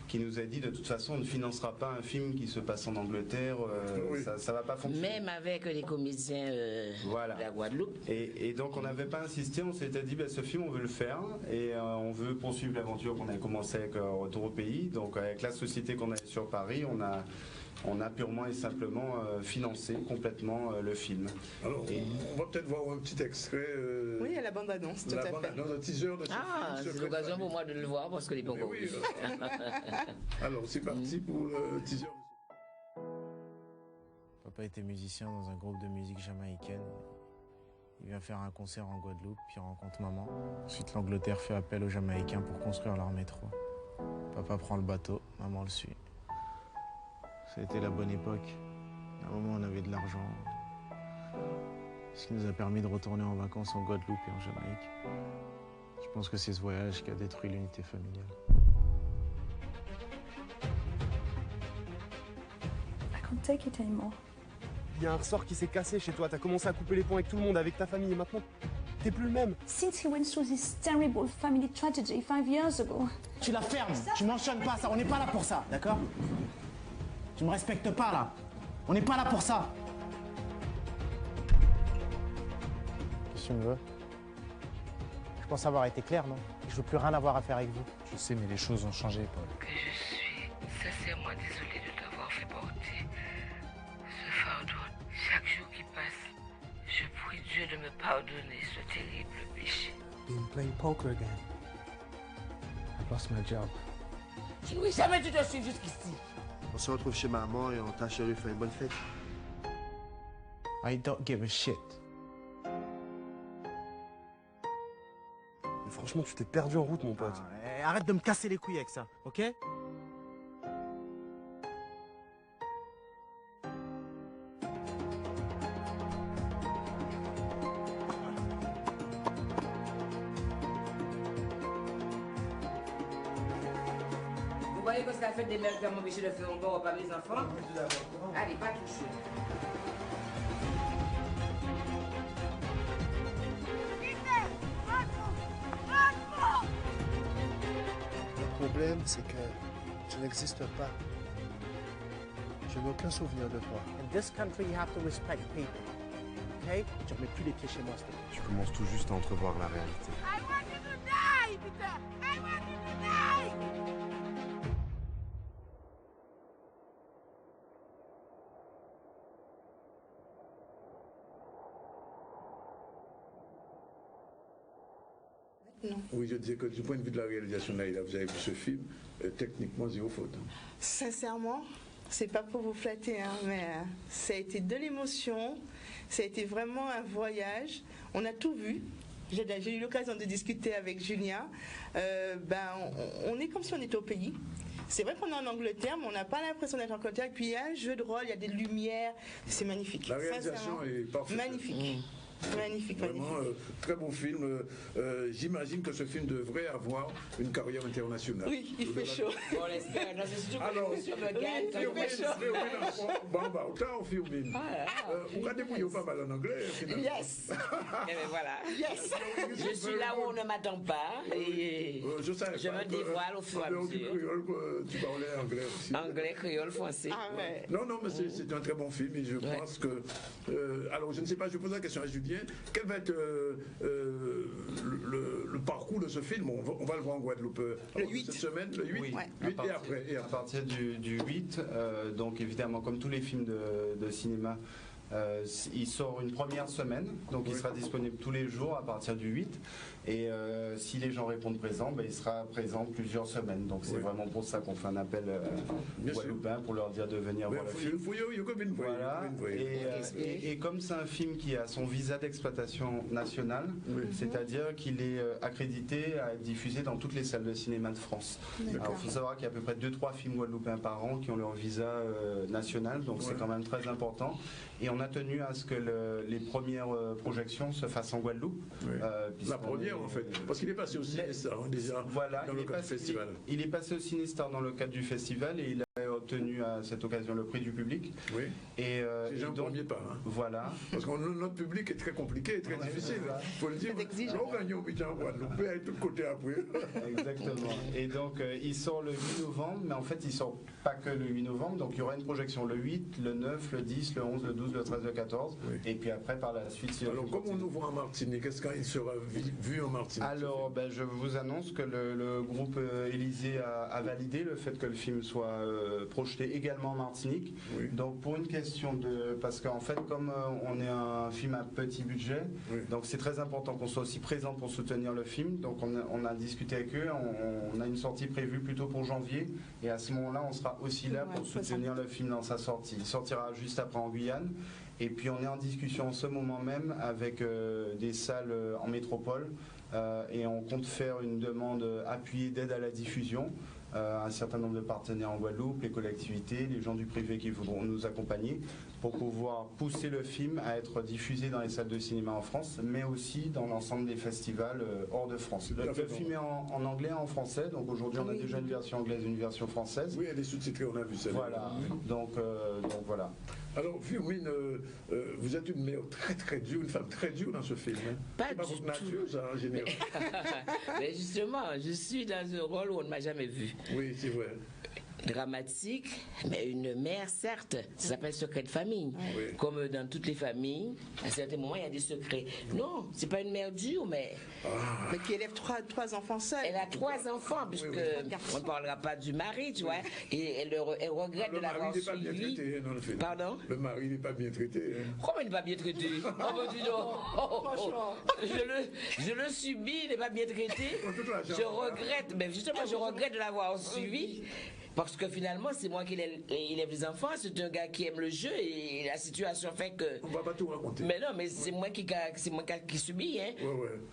qui nous a dit de toute façon on ne financera pas un film qui se passe en Angleterre, ça va pas fonctionner. Même avec les comédiens de la Guadeloupe. Et donc on n'avait pas insisté, on s'était dit ce film on veut le faire et on veut poursuivre l'aventure qu'on avait commencé avec Retour au pays. Donc avec la société qu'on avait sur Paris, on a purement et simplement financé complètement le film. Alors, on va peut-être voir un petit extrait. Oui, à la bande-annonce, tout à fait. Dans un teaser de ce film. C'est l'occasion pour moi de le voir parce que les bons. Alors, c'est parti pour le teaser. Papa était musicien dans un groupe de musique jamaïcaine. Il vient faire un concert en Guadeloupe, puis il rencontre maman. Ensuite, l'Angleterre fait appel aux Jamaïcains pour construire leur métro. Papa prend le bateau, maman le suit. Ça a été la bonne époque. À un moment, on avait de l'argent. Ce qui nous a permis de retourner en vacances en Guadeloupe et en Jamaïque. Je pense que c'est ce voyage qui a détruit l'unité familiale. I can't take it anymore. Il y a un ressort qui s'est cassé chez toi. T'as commencé à couper les ponts avec tout le monde, avec ta famille, et maintenant, t'es plus le même. Since he went through this terrible family tragedy 5 years ago. Tu la fermes, tu mentionnes pas ça, on n'est pas là pour ça, d'accord? Tu me respectes pas là. On n'est pas là pour ça. Qu'est-ce que tu me veux? Je pense avoir été clair, non? Je veux plus rien avoir à faire avec vous. Je sais, mais les choses ont changé, Paul. Que je suis sincèrement désolée de t'avoir fait porter ce fardeau. Chaque jour qui passe, je prie Dieu de me pardonner ce terrible péché. Been playing poker again. I lost my job. Je n'aurais jamais dû te suivre jusqu'ici. On se retrouve chez maman et on t'a chérie fait une bonne fête. I don't give a shit. Mais franchement, tu t'es perdu en route, mon pote. Arrête de me casser les couilles avec ça, ok? Vous voyez que c'est la fête des mères qui va m'empêcher de faire un bon repas, mes enfants? Allez, pas toucher. Le problème, c'est que tu n'existes pas. Je n'ai aucun souvenir de toi. In this country, you have to respect people, ok? Tu remets plus les pieds chez moi, s'il te plaît. Tu commences tout juste à entrevoir la réalité. I want you to die, Peter! I want you to die! Non. Oui, je disais que du point de vue de la réalisation, Naïla, vous avez vu ce film, techniquement zéro faute. Sincèrement, c'est pas pour vous flatter, hein, mais ça a été de l'émotion, ça a été vraiment un voyage. On a tout vu. J'ai eu l'occasion de discuter avec Julien. On est comme si on était au pays. C'est vrai qu'on est en Angleterre, mais on n'a pas l'impression d'être en Angleterre. Et puis il y a un jeu de rôle, il y a des lumières, c'est magnifique. La réalisation est parfaite. Magnifique. Magnifique, vraiment, très beau film. J'imagine que ce film devrait avoir une carrière internationale. Oui, il fait chaud. On l'espère. C'est sûr alors, sur le gars, il fait chaud. Autant au film. Vous avez débrouillé pas mal en anglais. Yes. Et bien voilà. Yes. Je suis là où on ne m'attend pas. Et je me dévoile au fur et à mesure. Tu parlais anglais aussi. Anglais, créole, français. Ah ouais. Non, mais c'est un très bon film et je pense que. Alors, je ne sais pas, je pose la question à Julien. Quel va être le parcours de ce film? On va le voir en Guadeloupe le 8. Cette semaine, le 8, oui, 8 et après. À partir du 8, donc évidemment comme tous les films de cinéma, il sort une première semaine, donc il sera disponible tous les jours à partir du 8. Et si les gens répondent présent, il sera présent plusieurs semaines. Donc c'est vraiment pour ça qu'on fait un appel Guadeloupéens pour leur dire de venir voir le film. Voilà. Et comme c'est un film qui a son visa d'exploitation nationale, c'est-à-dire qu'il est accrédité à être diffusé dans toutes les salles de cinéma de France. Alors il faut savoir qu'il y a à peu près 2-3 films guadeloupéens par an qui ont leur visa national, donc c'est quand même très important. Et on a tenu à ce que les premières projections se fassent en Guadeloupe. La première en fait, parce qu'il est passé au Cinestar déjà dans le cadre du festival. Il est passé au Cinestar dans le cadre du festival et il a obtenu à cette occasion le prix du public. Oui. Et c'est un premier pas. Hein. Voilà. Parce que notre public est très compliqué et très difficile. Il faut le dire. On gagne au Bidjan Guadeloupe et de tous côtés après. Exactement. Et donc il sort le 8 novembre, mais en fait il sort pas que le 8 novembre. Donc il y aura une projection le 8, le 9, le 10, le 11, le 12, le 13, le 14. Et puis après par la suite. Alors comme on nous voit en Martinique, est-ce qu'il sera vu en Martinique? Alors je vous annonce que le groupe Élysée a validé le fait que le film soit projeté également en Martinique. Donc pour une question de... Parce qu'en fait comme on est un film à petit budget, donc c'est très important qu'on soit aussi présent pour soutenir le film. Donc on a discuté avec eux, on a une sortie prévue plutôt pour janvier et à ce moment-là on sera aussi là pour soutenir le film dans sa sortie. Il sortira juste après en Guyane. Et puis on est en discussion en ce moment même avec des salles en métropole et on compte faire une demande appuyée d'aide à la diffusion. Un certain nombre de partenaires en Guadeloupe, les collectivités, les gens du privé qui voudront nous accompagner pour pouvoir pousser le film à être diffusé dans les salles de cinéma en France, mais aussi dans l'ensemble des festivals hors de France. Le film est en anglais et en français, donc aujourd'hui on a déjà une version anglaise et une version française. Oui, elle est sous-titrée, on a vu ça. Voilà, donc voilà. Alors, Firmin, vous êtes une mère très très dure, une femme très dure dans ce film. Hein. Pas du tout. Nature, ça, en général. Mais justement, je suis dans un rôle où on ne m'a jamais vu. Oui, c'est vrai. Dramatique, mais une mère, certes, ça s'appelle secret de famille. Oui. Comme dans toutes les familles, à certains moments, il y a des secrets. Non, c'est pas une mère dure, mais... Mais qui élève trois enfants seuls. Elle a 3 enfants, puisque on ne parlera pas du mari, tu vois, et elle regrette de l'avoir suivi. Le mari n'est pas bien traité dans le film. Pardon? Le mari n'est pas bien traité. Hein. Comment il n'est pas bien traité? Je le subis, il n'est pas bien traité. Je regrette, mais justement, je regrette de l'avoir suivi. Parce que finalement, c'est moi qui élève les enfants, c'est un gars qui aime le jeu et la situation fait que... On va pas tout raconter. Mais non, mais c'est moi qui subis, hein.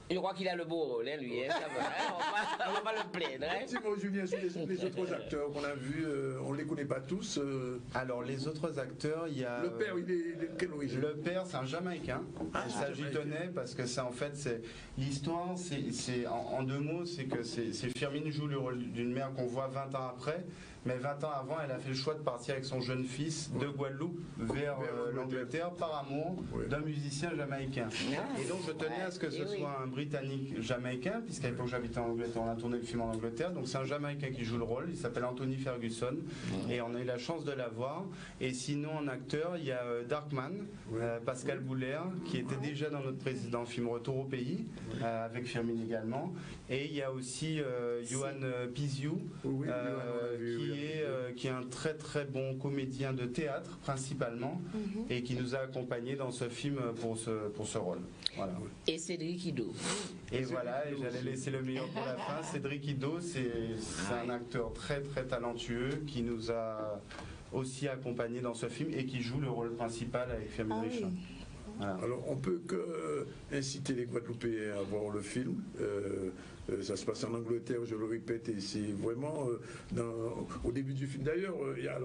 Je crois qu'il a le beau rôle, hein, lui, hein, ça va, hein, on va pas le plaindre, hein. Un petit mot, Julien, sur les autres acteurs qu'on a vus, on les connaît pas tous. Alors, les autres acteurs, il y a... Le père, il est de quelle origine? Le père, c'est un Jamaïcain. Et ça, j'y tenais parce que c'est en fait, l'histoire, c'est en 2 mots, c'est que Firmin joue le rôle d'une mère qu'on voit 20 ans après. Mais 20 ans avant, elle a fait le choix de partir avec son jeune fils de Guadeloupe vers l'Angleterre par amour d'un musicien jamaïcain. Et donc je tenais à ce que ce soit un Britannique jamaïcain, puisqu'à l'époque j'habitais en Angleterre, on a tourné le film en Angleterre. Donc c'est un Jamaïcain qui joue le rôle, il s'appelle Anthony Ferguson, et on a eu la chance de l'avoir. Et sinon en acteur, il y a Darkman, Pascal Boulaire, qui était déjà dans notre précédent film Retour au pays, avec Firmin également. Et il y a aussi Yohan Piziou, qui qui est un très très bon comédien de théâtre principalement, et qui nous a accompagnés dans ce film pour ce rôle. Voilà. Et Cédric Ido. Et voilà, et j'allais laisser le meilleur pour la fin. Cédric Ido, c'est un acteur très très talentueux qui nous a aussi accompagnés dans ce film et qui joue le rôle principal avec Firmin Richard. Voilà. Alors, on peut que inciter les Guadeloupéens à voir le film. Ça se passe en Angleterre, je le répète, et c'est vraiment au début du film. D'ailleurs, il y a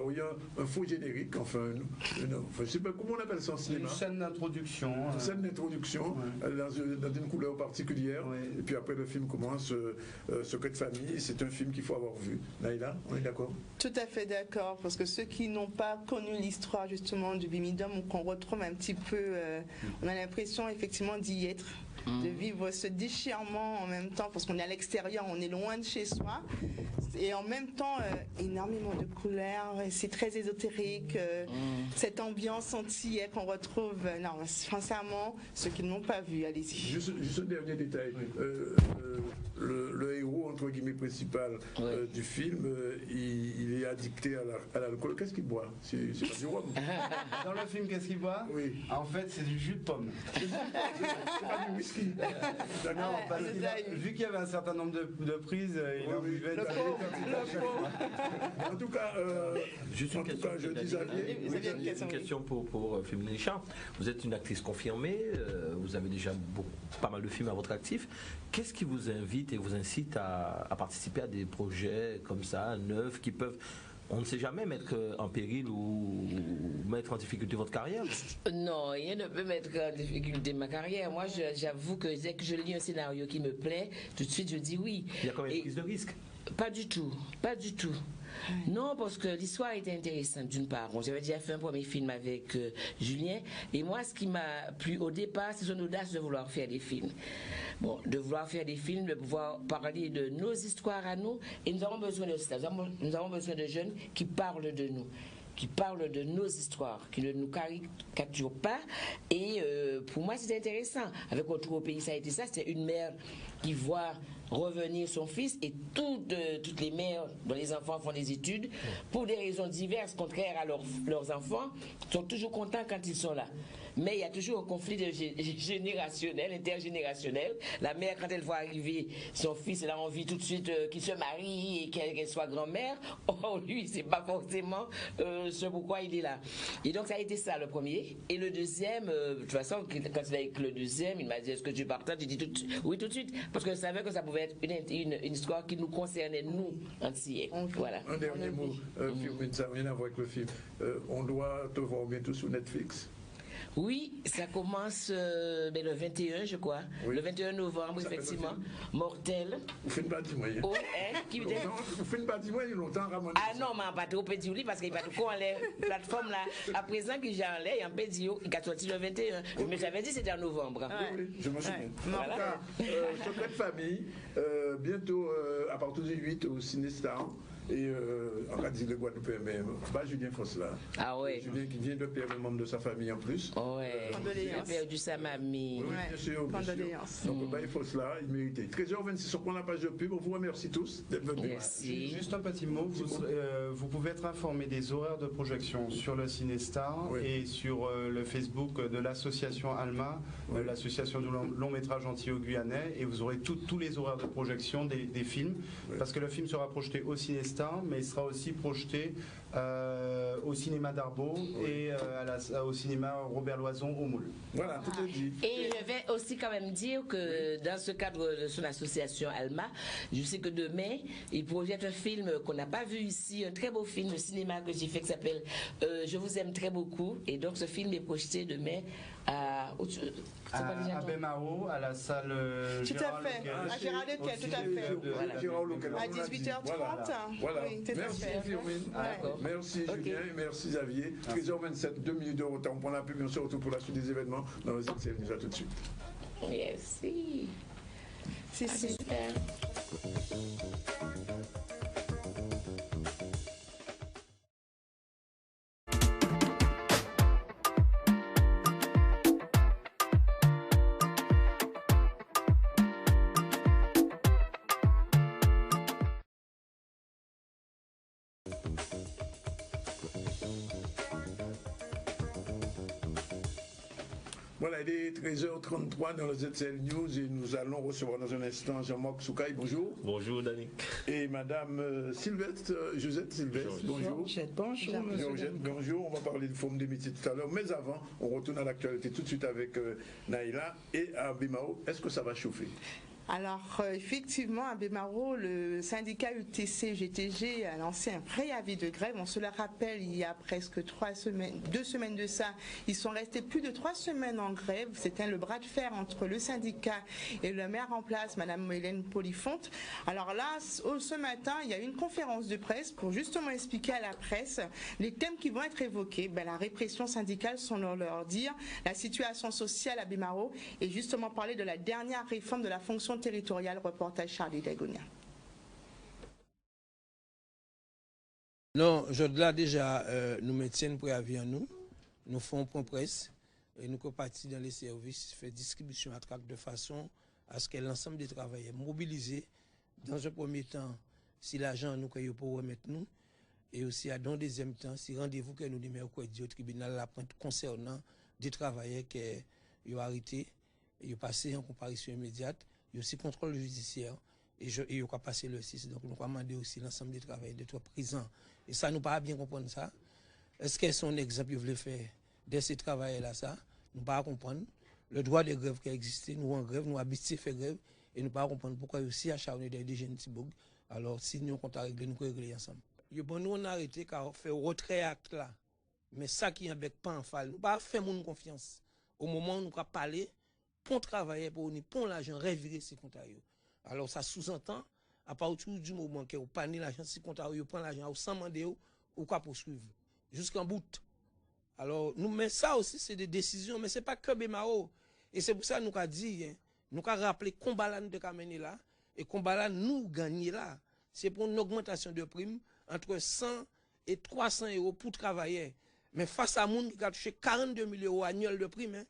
un faux générique, je ne sais pas comment on appelle ça en cinéma. Une scène d'introduction. Une scène d'introduction dans une couleur particulière. Et puis après, le film commence. Secret de famille, c'est un film qu'il faut avoir vu. Naïla, on est d'accord? Tout à fait d'accord, parce que ceux qui n'ont pas connu l'histoire justement du Bimidum, ou qu'on retrouve un petit peu, on a l'impression effectivement d'y être. De vivre ce déchirement en même temps, parce qu'on est à l'extérieur, on est loin de chez soi, et en même temps énormément de couleurs, c'est très ésotérique, cette ambiance antillais qu'on retrouve. Non, sincèrement, ceux qui ne l'ont pas vu, allez-y. Juste un dernier détail. Le héros, entre guillemets, principal du film, il est addicté à l'alcool. Qu'est-ce qu'il boit? C'est pas du rhum. Dans le film, qu'est-ce qu'il boit? Oui. En fait, c'est du jus de pomme. C'est pas du whisky. Non, parce vu qu'il y avait un certain nombre de prises, il en buvait. En tout cas, juste une question, je dis une question pour Firmin Richard. Vous êtes une actrice confirmée, vous avez déjà pas mal de films à votre actif. Qu'est-ce qui vous invite et vous incite à participer à des projets comme ça, neufs, qui peuvent, on ne sait jamais, mettre en péril ou mettre en difficulté votre carrière? Non, rien ne peut mettre en difficulté ma carrière. Moi, j'avoue que dès que je lis un scénario qui me plaît, tout de suite je dis oui. Il y a quand même une prise de risque? Pas du tout, pas du tout. Non, parce que l'histoire était intéressante d'une part. Bon, j'avais déjà fait un premier film avec Julien, et moi, ce qui m'a plu au départ, c'est son audace de vouloir faire des films. Bon, de vouloir faire des films, de pouvoir parler de nos histoires à nous, et nous avons besoin de ça. Nous avons besoin de jeunes qui parlent de nous, qui parlent de nos histoires, qui ne nous caricaturent pas. Et pour moi, c'était intéressant. Avec Retour au pays, ça a été ça. C'était une mère qui voit revenir son fils, et toutes les mères dont les enfants font des études, pour des raisons diverses, contraires à leurs enfants, sont toujours contents quand ils sont là. Mais il y a toujours un conflit générationnel, intergénérationnel. La mère, quand elle voit arriver son fils, elle a envie tout de suite qu'il se marie et qu'elle soit grand-mère. Oh, lui, c'est pas forcément ce pourquoi il est là. Et donc, ça a été ça, le premier. Et le deuxième, de toute façon, quand il a écrit le deuxième, il m'a dit, est-ce que tu partages? J'ai dit oui, tout de suite. Parce que je savais que ça pouvait être une histoire qui nous concernait, nous, Antillais. Voilà. Un dernier mot, Firmin, ça n'a rien à voir avec le film. On doit te voir bientôt sur Netflix. Oui, ça commence le 21, je crois. Oui. Le 21 novembre, ça effectivement. Mortel. Vous faites pas du moyen. Oh, qui vous faites pas du moyen, il y a longtemps, Ramon. Ah non, mais on pas trop pédi parce qu'il n'y a pas de quoi en l'air. Plateforme là, à présent, que j'ai en l'air, il y a un pédi qui a sorti le 21. Okay. Mais j'avais dit que c'était en novembre. Oui, je me souviens. Voilà. En tout cas, Secret de famille, bientôt à partir du 8 au Cinestar. Et on va dire le Guadeloupéen même, Julien Fosla. Ah ouais. Julien qui vient de perdre un membre de sa famille en plus. Ouais. Il a perdu sa mamie. Oui, bien sûr. Donc Fosla, il méritait. 13h26, on prend la page de pub. On vous remercie tous d'être venus. Merci. Juste un petit mot. Vous pouvez être informé des horaires de projection sur le Cinestar et sur le Facebook de l'association ALMA, l'association du long métrage antillais-guyanais, et vous aurez tous les horaires de projection des films, parce que le film sera projeté au Cinestar, mais il sera aussi projeté au cinéma d'Arbaud et au cinéma Robert Loison au Moule. Voilà, tout est dit. Et je vais aussi quand même dire que dans ce cadre de son association ALMA, je sais que demain, il projette un film qu'on n'a pas vu ici, un très beau film de cinéma que j'ai fait qui s'appelle Je vous aime très beaucoup. Et donc ce film est projeté demain à Bemao, à la salle Gérard Lequel. À Gérard Lequel, tout à fait. À 18h30. Voilà. Oui, merci Firmin. Merci Julien et merci Xavier. 13h27, 2 minutes de retard. On prend la pub, on se retrouve pour la suite des événements dans le CNC. Nous à tout de suite. Merci. C'est super. Voilà, il est 13h33 dans le ZCL News et nous allons recevoir dans un instant Jean-Marc Soukaï, bonjour. Bonjour Danick. Et Madame Sylvestre, Josette Sylvestre, bonjour. Bonjour. Bonjour, on va parler du Forum des métiers tout à l'heure, mais avant, on retourne à l'actualité tout de suite avec Naïla et à Bémao. Est-ce que ça va chauffer? Alors, effectivement, à Bémaro, le syndicat UTC-GTG a lancé un préavis de grève. On se le rappelle, il y a presque 2 semaines de ça, ils sont restés plus de 3 semaines en grève. C'était le bras de fer entre le syndicat et le maire en place, Madame Hélène Polifonte. Alors là, ce matin, il y a eu une conférence de presse pour justement expliquer à la presse les thèmes qui vont être évoqués. La répression syndicale, selon leur dire, la situation sociale à Bémaro et justement parler de la dernière réforme de la fonction territoriale. Reportage Charlie Dagonia. Non, je dois déjà nous mettre un préavis en nous faisons un point presse et nous partis dans les services, faire distribution à traque de façon à ce que l'ensemble des travailleurs mobilisés dans un premier temps si l'argent nous qu'il pour remettre nous et aussi dans un deuxième temps si rendez-vous que nous demain au tribunal la pointe concernant des travailleurs qui ont arrêté et ont passé en comparution immédiate. Il y a aussi contrôle judiciaire et il a passé le 6. Donc nous avons demandé aussi l'ensemble des travailleurs d'être présents. Et ça, nous pas bien comprendre ça. Est-ce que son exemple, vous voulez faire de ces travailleurs-là, ça? Nous pas comprendre. Le droit de grève qui a existé, nous en grève, nous habitués à faire grève et nous pas comprendre pourquoi aussi acharné des jeunes Tiboug. Alors si nous comptons régler, nous pouvons régler ensemble. Bon, nous on a arrêté car on fait retrait acte là. Mais ça qui n'embête pas en fall, nous pas faire mon confiance. Au moment où nous avons parlé, pour travailler, pour l'argent, revirer ces comptes. Alors ça sous-entend, à partir du moment que vous prenez l'argent, ces comptes, vous prenez l'argent, vous sans demander, ou quoi poursuivre, jusqu'en bout. Alors, nous, mais ça aussi, c'est des décisions, mais ce n'est pas que Bémao. Et c'est pour ça que nous avons dit, nous avons rappelé combat de Kameni là, et combat nous gagner là. C'est pour une augmentation de primes entre 100 et 300 euros pour travailler. Mais face à monde qui a touché 42 000 euros annuels de primes,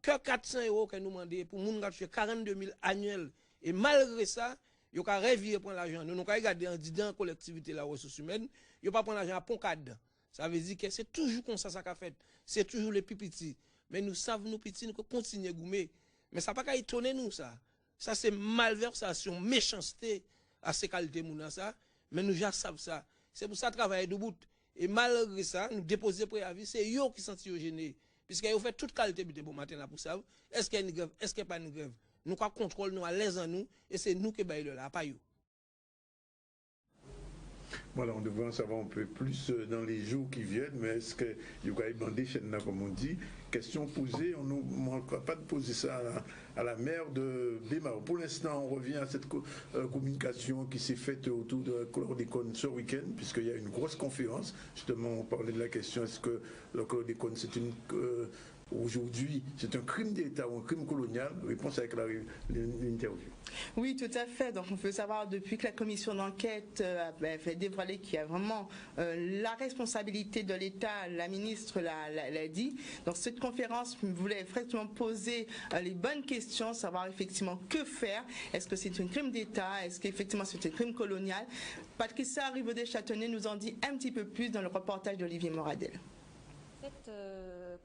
que 400 euros que nous demandons pour moun qui touché 42 000 annuels. Et malgré ça, il y a revirer prendre l'argent. Nous avons regardé en disant la collectivité la ressource humaine, il n'y a pas prendre l'argent à Poncade. Ça veut dire que c'est toujours comme ça qu'a fait. C'est toujours les plus petits. Mais nous savons, nous petits, nous continuons à goumer. Mais ça n'a pas qu'à étonner nous, ça. Ça, c'est malversation, méchanceté à ces qualités, ça. Mais nous, savons ça. C'est pour ça que travailler debout. Et malgré ça, nous déposer préavis, c'est eux qui sont gênés. Puisqu'ils ont fait toute qualité de bon matin pour ça. Est-ce qu'il y a une grève? Est-ce qu'il n'y a pas une grève? Nous contrôlons, nous à l'aise en nous, et c'est nous qui baillons là, pas eux. Voilà, on devrait en savoir un peu plus dans les jours qui viennent, mais est-ce qu'il y a des chaînes, comme on dit? Question posée, on ne manquera pas de poser ça à la maire de Bémao. Pour l'instant, on revient à cette communication qui s'est faite autour de chlordécone ce week-end, puisqu'il y a une grosse conférence. Justement, on parlait de la question, est-ce que le chlordécone, c'est une... Aujourd'hui, c'est un crime d'État ou un crime colonial? Réponse avec l'interview. Oui, tout à fait. Donc, on peut savoir depuis que la commission d'enquête a fait dévoiler qu'il y a vraiment la responsabilité de l'État, la ministre l'a dit. Donc, cette conférence voulait effectivement poser les bonnes questions, savoir effectivement que faire. Est-ce que c'est un crime d'État? Est-ce qu'effectivement c'est un crime colonial? Patricia Rivaudé-Châtenay nous en dit un petit peu plus dans le reportage d'Olivier Moradel. Cette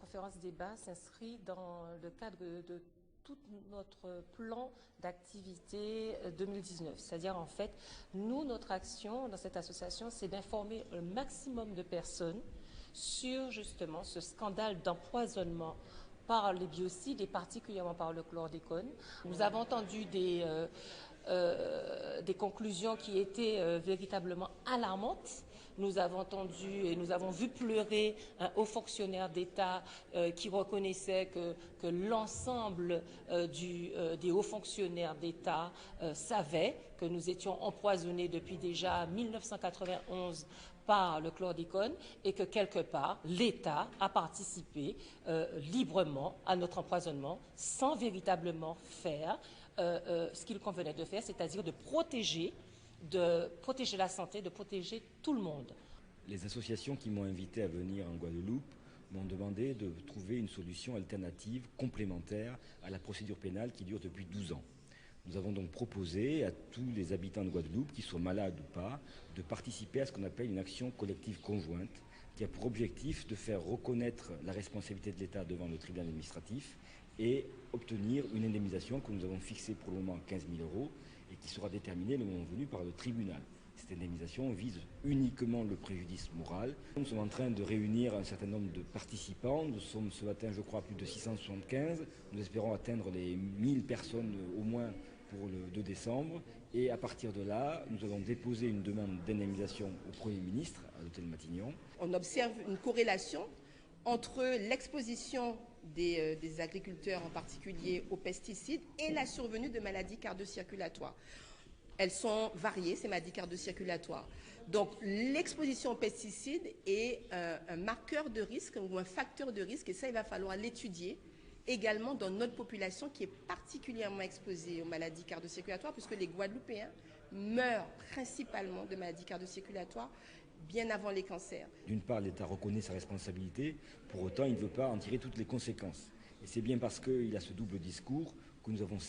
conférence débat s'inscrit dans le cadre de tout notre plan d'activité 2019. C'est-à-dire, en fait, nous, notre action dans cette association, c'est d'informer un maximum de personnes sur, justement, ce scandale d'empoisonnement par les biocides et particulièrement par le chlordécone. Nous avons entendu des conclusions qui étaient véritablement alarmantes. Nous avons entendu et nous avons vu pleurer un haut fonctionnaire d'État qui reconnaissait que l'ensemble des hauts fonctionnaires d'État savaient que nous étions empoisonnés depuis déjà 1991 par le chlordécone et que quelque part, l'État a participé librement à notre empoisonnement sans véritablement faire ce qu'il convenait de faire, c'est-à-dire de protéger la santé, de protéger tout le monde. Les associations qui m'ont invité à venir en Guadeloupe m'ont demandé de trouver une solution alternative, complémentaire à la procédure pénale qui dure depuis 12 ans. Nous avons donc proposé à tous les habitants de Guadeloupe, qu'ils soient malades ou pas, de participer à ce qu'on appelle une action collective conjointe qui a pour objectif de faire reconnaître la responsabilité de l'État devant le tribunal administratif et obtenir une indemnisation que nous avons fixée pour le moment à 15 000 € et qui sera déterminée le moment venu par le tribunal. Cette indemnisation vise uniquement le préjudice moral. Nous sommes en train de réunir un certain nombre de participants. Nous sommes ce matin, je crois, plus de 675. Nous espérons atteindre les 1000 personnes au moins pour le 2 décembre. Et à partir de là, nous allons déposer une demande d'indemnisation au Premier ministre à l'hôtel Matignon. On observe une corrélation entre l'exposition des agriculteurs en particulier aux pesticides et la survenue de maladies cardio-circulatoires. Elles sont variées, ces maladies cardio-circulatoires. Donc l'exposition aux pesticides est un marqueur de risque ou un facteur de risque, et ça, il va falloir l'étudier également dans notre population qui est particulièrement exposée aux maladies cardio-circulatoires, puisque les Guadeloupéens meurent principalement de maladies cardio-circulatoires bien avant les cancers. D'une part, l'État reconnaît sa responsabilité, pour autant, il ne veut pas en tirer toutes les conséquences. Et c'est bien parce qu'il a ce double discours que nous allons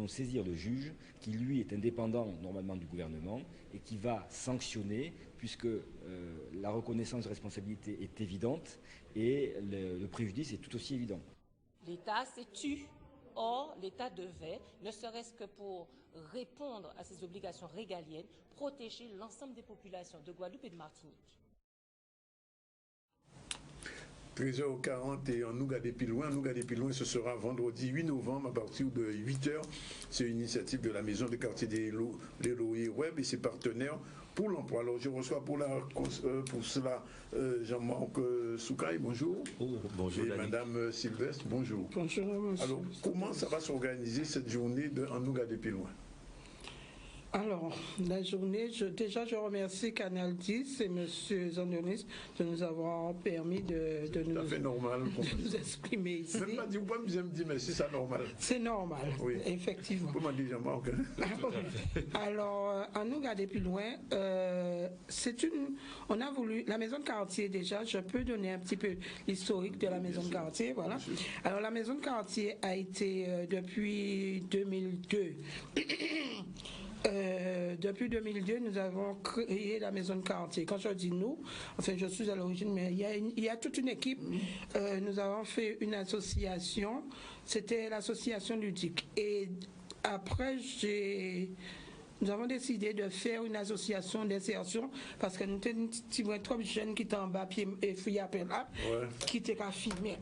saisir le juge, qui lui est indépendant normalement du gouvernement et qui va sanctionner, puisque la reconnaissance de responsabilité est évidente et le préjudice est tout aussi évident. L'État s'est tu. Or, l'État devait, ne serait-ce que pour répondre à ses obligations régaliennes, protéger l'ensemble des populations de Guadeloupe et de Martinique. 13h40 et en Nougat-des-Pilouin. Nougat-des-Pilouin, ce sera vendredi 8 novembre à partir de 8h. C'est une initiative de la maison de quartier des Loyer Web et ses partenaires pour l'emploi. Alors je reçois pour cela Jean-Marc Soukaï, bonjour. Bonjour. Et Madame Sylvestre, bonjour. Bonjour. Alors comment ça va s'organiser cette journée en Nougat-des-Pilouin? Alors, la journée, déjà je remercie Canal 10 et M. Zandionis de nous avoir permis de nous exprimer ici. Même pas dire, vous pouvez me dire merci, c'est normal. C'est normal, oui. Effectivement. Vous m'en dites, Jean-Marc. Alors, en Nougat-des-Pilouin, on a voulu, la maison de quartier déjà, je peux donner un petit peu l'historique de la maison de quartier, voilà. Alors, la maison de quartier a été depuis 2002. Depuis 2002, nous avons créé la maison de quartier. Quand je dis nous, enfin je suis à l'origine, mais il y a toute une équipe. Nous avons fait une association, c'était l'association ludique. Et après, nous avons décidé de faire une association d'insertion parce que nous étions trop jeunes qui étaient en bas et fouillés à peine là, qui étaient à filmer.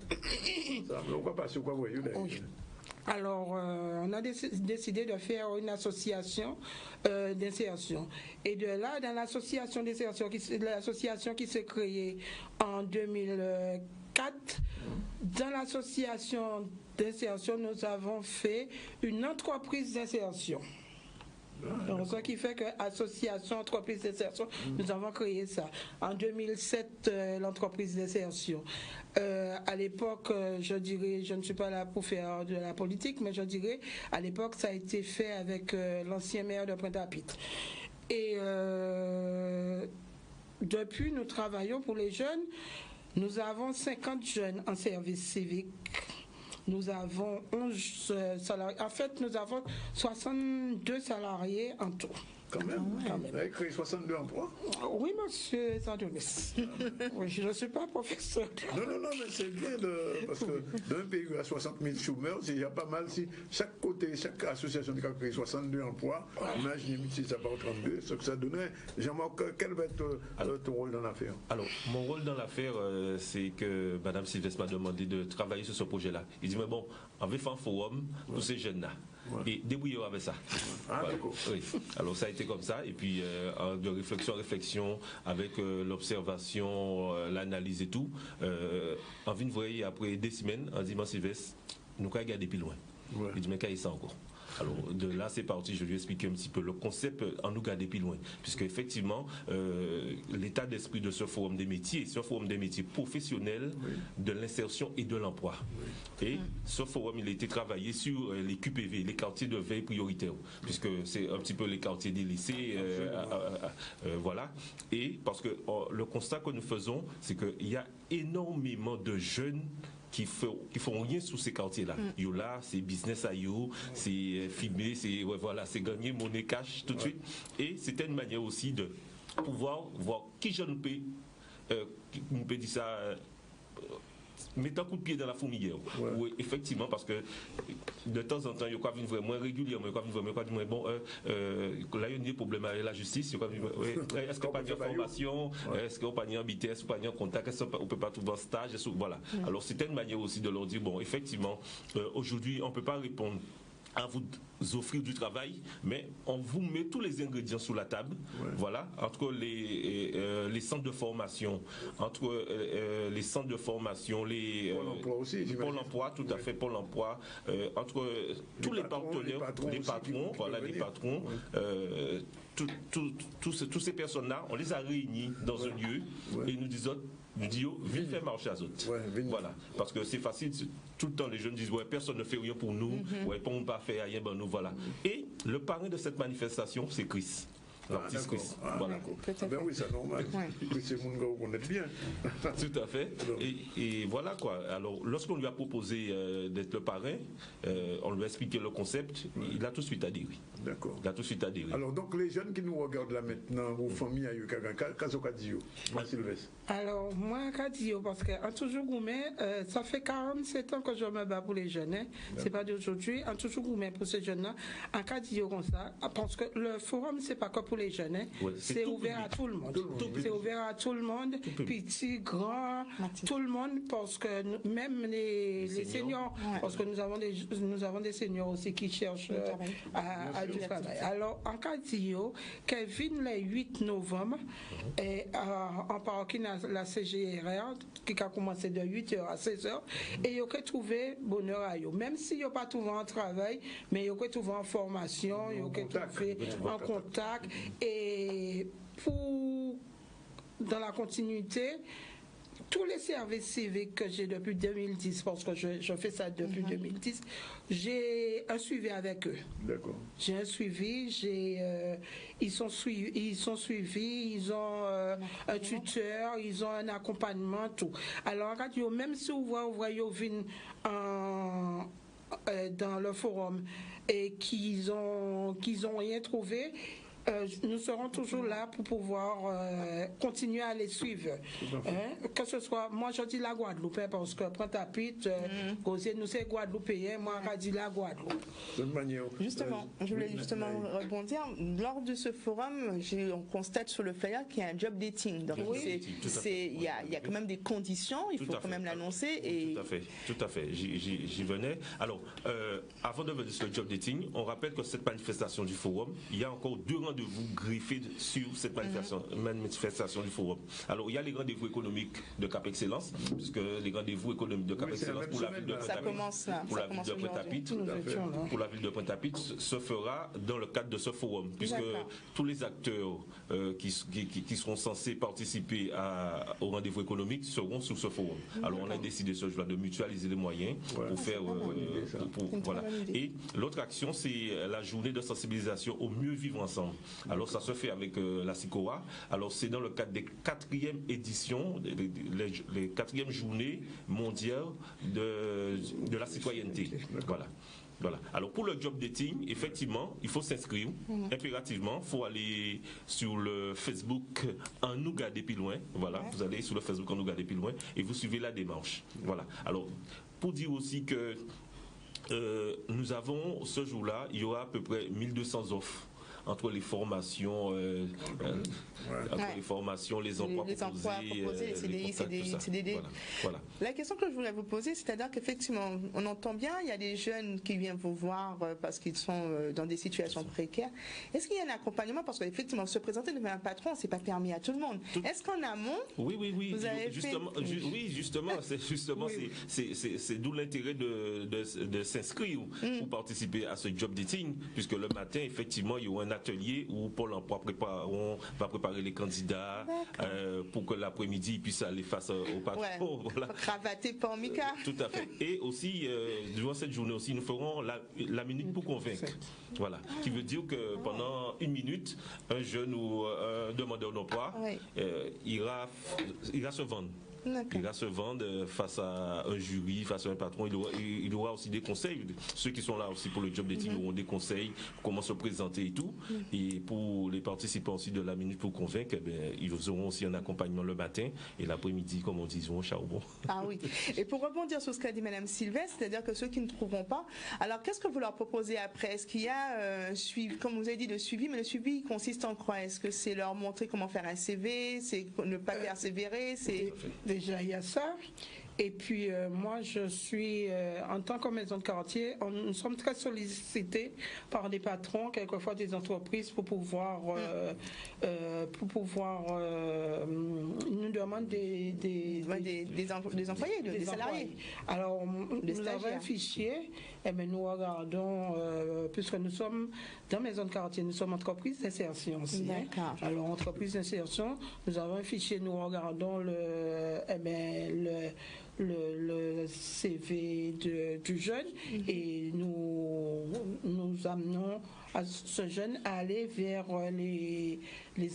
Alors, on a décidé de faire une association d'insertion. Et de là, dans l'association d'insertion, l'association qui s'est créée en 2004, dans l'association d'insertion, nous avons fait une entreprise d'insertion. Donc, ce qui fait que association, entreprise d'insertion, nous avons créé ça. En 2007, l'entreprise d'insertion. À l'époque, je dirais, je ne suis pas là pour faire de la politique, mais je dirais, à l'époque, ça a été fait avec l'ancien maire de Pointe-à-Pitre. Et depuis, nous travaillons pour les jeunes. Nous avons 50 jeunes en service civique. Nous avons 11 salariés. En fait, nous avons 62 salariés en tout. Quand même. Vous avez créé 62 emplois? Oui, monsieur Zandionis. Oui, je ne suis pas professeur. Non, mais c'est bien parce que dans un pays où il y a 60 000 chômeurs, il y a pas mal. Si chaque association qui a créé 62 emplois, imaginez si ça part au 32, ce que ça donnerait. Jean-Marc, quel va être ton rôle dans l'affaire? Alors, mon rôle dans l'affaire, c'est que Mme Sylvestre m'a demandé de travailler sur ce projet-là. Il dit, mais bon, on veut faire un forum pour ces jeunes-là. Et débrouillez avec ça. Voilà. Oui. Alors ça a été comme ça, et puis de réflexion avec l'observation, l'analyse et tout, on vient de voir après des semaines, on dit, Sylvestre, nous avons regardé plus loin. Il dit, mais qu'est-ce que ça encore? Alors de là c'est parti, je lui ai expliqué un petit peu le concept en nous garder plus loin, puisque effectivement l'état d'esprit de ce forum des métiers, c'est un forum des métiers professionnels de l'insertion et de l'emploi. Et ce forum il a été travaillé sur les QPV, les quartiers de veille prioritaires, puisque c'est un petit peu les quartiers délaissés, voilà. Et parce que le constat que nous faisons, c'est qu'il y a énormément de jeunes qui font rien sous ces quartiers-là. Yo là, c'est business à yo, c'est filmer, c'est c'est gagner monnaie cash tout de suite. Et c'était une manière aussi de pouvoir voir qui je ne peux on peut dire ça, mettre un coup de pied dans la fourmilière. Oui, effectivement, parce que de temps en temps, il y a vraiment régulièrement, bon, là, il y a des problèmes avec la justice. Est-ce qu'on peut pas dire formation, est-ce qu'on peut pas dire en BTS, on peut pas dire en contact, est-ce qu'on peut pas trouver un stage, voilà. Alors, c'était une manière aussi de leur dire, bon, effectivement, aujourd'hui, on ne peut pas répondre à vous offrir du travail, mais on vous met tous les ingrédients sur la table, voilà, entre les centres de formation, les centres de formation, Pôle emploi aussi, Pôle emploi, tout à fait, Pôle emploi, entre tous les partenaires, les patrons, voilà, les patrons, toutes ces personnes-là, on les a réunis dans un lieu et nous disons, viens faire marcher à autres. Voilà. Parce que c'est facile, tout le temps les jeunes disent, personne ne fait rien pour nous, pour ne pas faire rien, nous, voilà. Et le parrain de cette manifestation, c'est Chris. L'artiste Chris. Voilà. Ben oui, c'est normal. C'est mon gars qu'on est bien. Tout à fait. Et voilà quoi. Alors, lorsqu'on lui a proposé d'être le parrain, on lui a expliqué le concept, il a tout de suite adhéré. D'accord. Il a tout de suite adhéré. Alors, donc, les jeunes qui nous regardent là maintenant, vos familles, qu'est-ce qu'on dit, Sylvestre? Alors, moi, Kadio, parce qu'en toujours gourmet, ça fait 47 ans que je me bats pour les jeunes. Hein. C'est pas d'aujourd'hui. En toujours gourmet pour ces jeunes-là. En Kadio comme ça, parce que le forum, c'est pas que pour les jeunes. Hein. C'est ouvert à tout le monde. C'est ouvert à tout le monde, petit, grand, tout le monde, parce que même les seniors, parce que nous avons des seniors aussi qui cherchent à du travail. Alors, en Kadio, Kevin, le 8 novembre, en parking la CGRR, qui a commencé de 8h à 16h, et il a trouvé bonheur à eux. Même s'il n'y a pas trouvé un travail, mais il a trouvé en formation, il a trouvé en contact, et dans la continuité, tous les services civiques que j'ai depuis 2010, parce que je fais ça depuis 2010, j'ai un suivi avec eux. D'accord. J'ai un suivi, ils sont suivis, ils ont un tuteur, ils ont un accompagnement, tout. Alors, même si vous voyez dans le forum et qu'ils ont rien trouvé, nous serons toujours là pour pouvoir continuer à les suivre. Que ce soit, moi je dis la Guadeloupe, parce que Pointe-à-Pitre, nous c'est Guadeloupéen, moi je dis la Guadeloupe. Justement, je voulais justement rebondir. Lors de ce forum, on constate sur le flyer qu'il y a un job dating. Donc il y a quand même des conditions, il faut quand même l'annoncer. Et... Tout à fait. J'y venais. Alors, avant de venir sur le job dating, on rappelle que cette manifestation du forum, il y a encore 2 rendez-vous griffés sur cette manifestation du forum. Alors, il y a les rendez-vous économiques de Cap Excellence, puisque les rendez-vous économiques de Cap Excellence pour la ville de Pointe-à-Pitre se fera dans le cadre de ce forum, puisque tous les acteurs qui seront censés participer au rendez-vous économique seront sur ce forum. Alors, on a décidé ce jour de mutualiser les moyens pour faire... voilà. Et l'autre action, c'est la journée de sensibilisation au mieux vivre ensemble. Alors ça se fait avec la SICOA. Alors c'est dans le cadre des 4e éditions, les 4e journées mondiales de la citoyenneté. Voilà. Alors pour le job dating, effectivement, il faut s'inscrire impérativement. Il faut aller sur le Facebook En nous garder plus loin. Voilà, vous allez sur le Facebook En nous garder plus loin et vous suivez la démarche. Voilà. Alors pour dire aussi que nous avons ce jour-là, il y aura à peu près 1200 offres. Entre les formations, les emplois proposés, les CDI. Voilà. La question que je voulais vous poser, c'est-à-dire qu'effectivement, on entend bien, il y a des jeunes qui viennent vous voir parce qu'ils sont dans des situations précaires. Est-ce qu'il y a un accompagnement? Parce qu'effectivement, se présenter devant un patron, c'est pas permis à tout le monde. Est-ce qu'en amont, vous avez c'est d'où l'intérêt de s'inscrire pour participer à ce job dating, puisque le matin, effectivement, il y aura un atelier où Pôle emploi va préparer les candidats pour que l'après-midi ils puissent aller face au patron. Voilà. Cravaté pour Mika. Tout à fait. Et aussi, durant cette journée aussi, nous ferons la minute pour convaincre. Voilà. Qui veut dire que pendant 1 minute, un jeune ou un demandeur d'emploi ira se vendre. Il va se vendre face à un jury, face à un patron. Il aura aussi des conseils. Ceux qui sont là aussi pour le job dating auront des conseils, comment se présenter et tout. Et pour les participants aussi de la Minute pour Convaincre, ils auront aussi un accompagnement le matin et l'après-midi, comme on dit, ils auront charbon. Ah oui. Et pour rebondir sur ce qu'a dit Mme Sylvestre, c'est-à-dire que ceux qui ne trouveront pas, alors qu'est-ce que vous leur proposez après? Est-ce qu'il y a un suivi, comme vous avez dit, le suivi, mais le suivi consiste en quoi? Est-ce que c'est leur montrer comment faire un CV, c'est ne pas persévérer, c'est... Déjà, il y a ça. Et puis, moi, je suis, en tant que maison de quartier, nous sommes très sollicités par des patrons, quelquefois des entreprises, pour pouvoir nous demandent des employés, des salariés. Alors, nous avons un fichier, et bien, nous regardons, puisque nous sommes dans maison de quartier, nous sommes entreprise d'insertion aussi. D'accord. Alors, entreprise d'insertion, nous avons un fichier, nous regardons le CV du jeune et nous amenons à ce jeune à aller vers les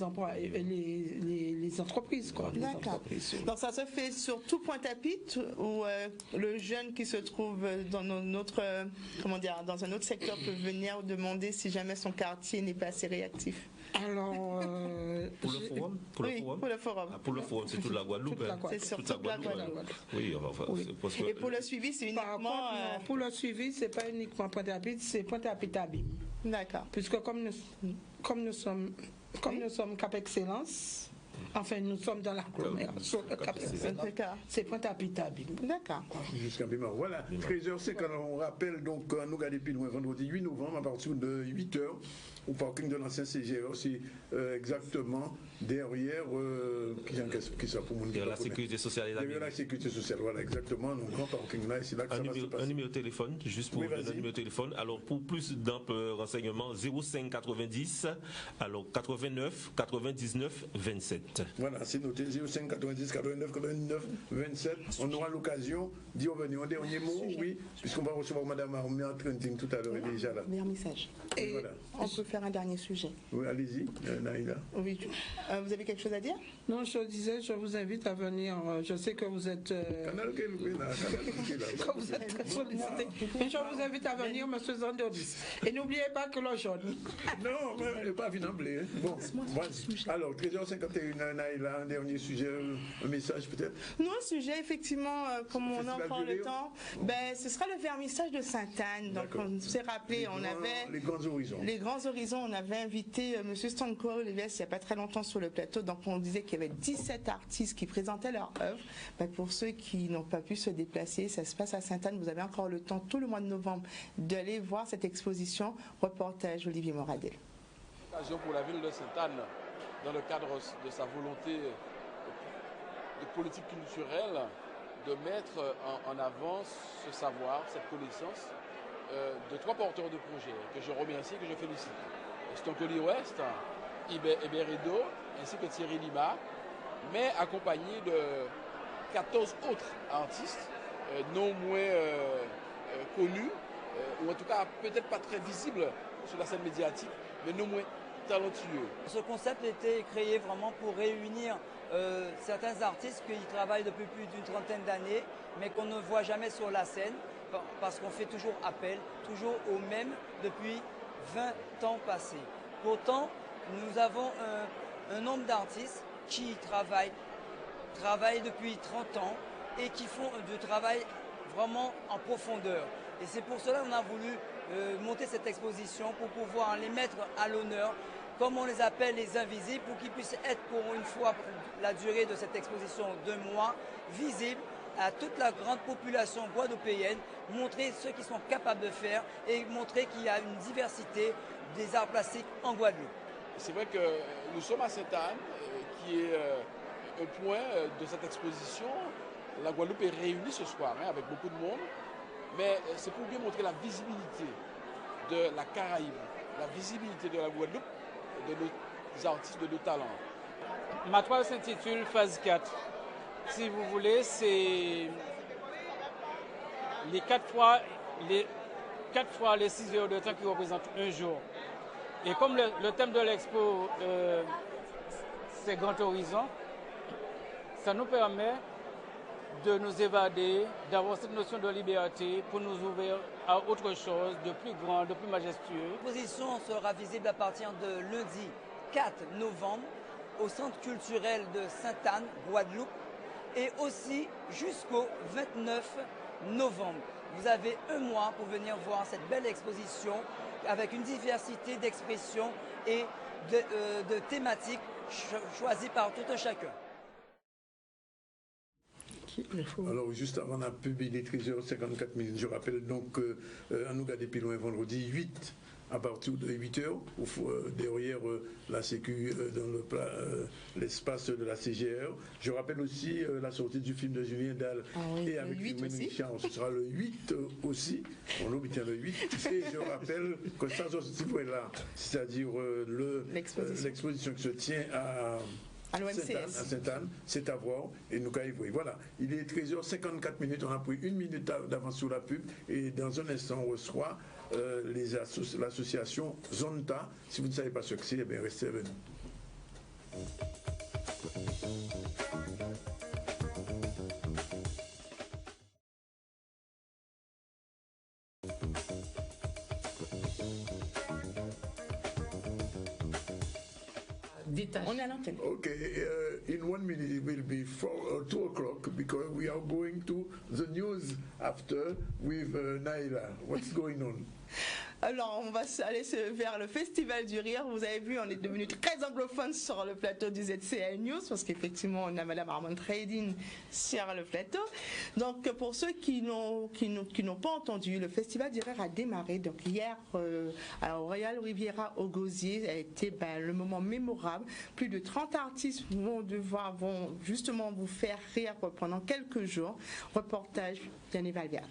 entreprises. D'accord. Donc ça se fait sur tout Pointe-à-Pitre ou le jeune qui se trouve dans notre, dans un autre secteur peut venir demander si jamais son quartier n'est pas assez réactif? Alors, pour le forum, pour le forum, c'est toute la Guadeloupe. C'est sur toute la Guadeloupe. Oui, parce que... Et pour le suivi, c'est uniquement... pour le suivi, c'est pas uniquement Pointe-à-Pitre, c'est Pointe-à-Pitre-Abîme. D'accord. Puisque comme nous sommes Cap Excellence, enfin nous sommes dans l'agglomération de Cap Excellence, c'est Pointe-à-Pitre-Abîme. D'accord. Jusqu'à Bimar. Voilà, 13h, quand on rappelle, donc nous regardons plus loin, vendredi 8 novembre, à partir de 8h, au parking de l'ancien CGR, c'est exactement derrière la sécurité sociale et la derrière la sécurité sociale, voilà, exactement, donc grand parking là, c'est là que ça va se passer. Un numéro de téléphone, juste pour donner un numéro de téléphone. Alors pour plus d'amples renseignements, 05 90, alors 89 99 27. Voilà, c'est noté, 05 90 89 99 27. On aura l'occasion d'y revenir. Un dernier mot, oui, puisqu'on va recevoir Mme Armia Trenting tout à l'heure, elle est déjà là. Meilleur message. Et voilà. On peut faire un dernier sujet. Oui, allez-y, Naïla. Oui. Vous avez quelque chose à dire? Non, je disais, je vous invite à venir. Je sais que vous êtes... vous êtes très sollicité. Mais je vous invite à venir, M. Zanderdis. Et n'oubliez pas que le jaune. Non, mais pas vinable. Bon, alors, 13h51, Naïla, un dernier sujet, un message peut-être? Non, un sujet, effectivement, comme on en prend le temps, ce sera le vernissage de Sainte-Anne. Donc, on s'est rappelé, on avait... Les grands horizons. Les grands horizons, on avait invité M. Stanko Olivier il n'y a pas très longtemps sur le plateau, donc on disait qu'il y avait 17 artistes qui présentaient leur œuvre. Pour ceux qui n'ont pas pu se déplacer, ça se passe à Sainte-Anne, vous avez encore le temps tout le mois de novembre d'aller voir cette exposition. Reportage Olivier Moradel. Occasion pour la ville de Sainte-Anne, dans le cadre de sa volonté de politique culturelle, de mettre en avant ce savoir, cette connaissance de trois porteurs de projets que je remercie et que je félicite. Stonkoli West, Iberedo, ainsi que Thierry Lima, mais accompagné de 14 autres artistes, non moins connus, ou en tout cas peut-être pas très visibles sur la scène médiatique, mais non moins talentueux. Ce concept a été créé vraiment pour réunir certains artistes qui travaillent depuis plus d'une trentaine d'années, mais qu'on ne voit jamais sur la scène, parce qu'on fait toujours appel, toujours aux mêmes depuis 20 ans passés. Pourtant, nous avons un nombre d'artistes qui travaillent depuis 30 ans et qui font du travail vraiment en profondeur. Et c'est pour cela qu'on a voulu monter cette exposition, pour pouvoir les mettre à l'honneur, comme on les appelle les invisibles, pour qu'ils puissent être pour une fois, pour la durée de cette exposition, 2 mois, visibles à toute la grande population guadeloupéenne, montrer ce qu'ils sont capables de faire et montrer qu'il y a une diversité des arts plastiques en Guadeloupe. C'est vrai que nous sommes à Sainte-Anne, qui est un point de cette exposition. La Guadeloupe est réunie ce soir avec beaucoup de monde, mais c'est pour bien montrer la visibilité de la Caraïbe, la visibilité de la Guadeloupe, de nos artistes, de nos talents. Ma toile s'intitule Phase 4. Si vous voulez, c'est les 4 fois les 6 heures de temps qui représentent un jour. Et comme le thème de l'expo, c'est Grand Horizon, ça nous permet de nous évader, d'avoir cette notion de liberté pour nous ouvrir à autre chose de plus grand, de plus majestueux. L'exposition sera visible à partir de lundi 4 novembre au Centre culturel de Sainte-Anne, Guadeloupe, et aussi jusqu'au 29 novembre. Vous avez un mois pour venir voir cette belle exposition avec une diversité d'expressions et de thématiques choisies par tout un chacun. Alors, juste avant la pub, il est 13h54. Je rappelle donc à nous garder plus loin vendredi 8 à partir de 8h, derrière la Sécu, dans l'espace de la CGR. Je rappelle aussi la sortie du film de Julien Dalle et avec Philomène Richard. Ce sera le 8 aussi. On obtient le 8. Et je rappelle que ça, là, c'est-à-dire l'exposition qui se tient à Sainte-Anne, c'est à voir et nous voyons. Voilà, il est 13h54, on a pris 1 minute d'avance sur la pub et dans un instant on reçoit l'association Zonta. Si vous ne savez pas ce que c'est, eh bien restez avec nous. On est à l'antenne. Okay, in 1 minute it will be 2 o'clock because we are going to the news after with Naila. What's going on? Alors, on va aller vers le Festival du Rire. Vous avez vu, on est devenu très anglophone sur le plateau du ZCL News, parce qu'effectivement, on a Madame Armand Tradin sur le plateau. Donc, pour ceux qui n'ont pas entendu, le Festival du Rire a démarré. Donc, hier, au Royal Riviera au Gosier, a été le moment mémorable. Plus de 30 artistes vont justement vous faire rire pendant quelques jours. Reportage Yannick Valverde.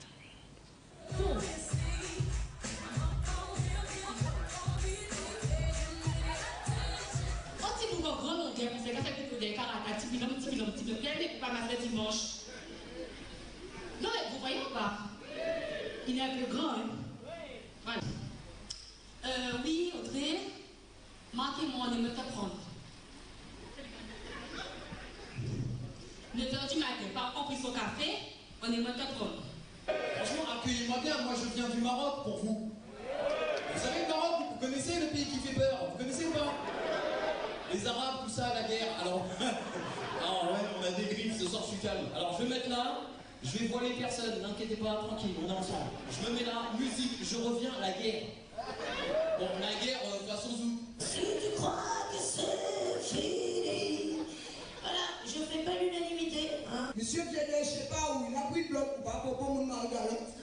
Dimanche. Non, mais vous voyez pas. Il est un peu grand, hein? Voilà. Oui, Audrey, marquez-moi, on aime te prendre. 9h du matin, pas compris son café, on aime te prendre. Franchement, accueillez-moi bien, moi je viens du Maroc pour vous. Vous savez le Maroc, vous connaissez le pays qui fait peur, vous connaissez ou pas? Les Arabes, tout ça, la guerre, alors... Ah ouais, on a des griffes, ce soir je suis calme. Alors je vais me mettre là, je vais voiler personne, n'inquiétez pas, tranquille, on est ensemble. Je me mets là, musique, je reviens, la guerre. Bon, la guerre façon zou. Si tu crois que c'est fini, voilà, je fais pas l'unanimité. Hein. Monsieur Vianney, je sais pas où, il a pris le bloc, pas pour mon Marie-Galette.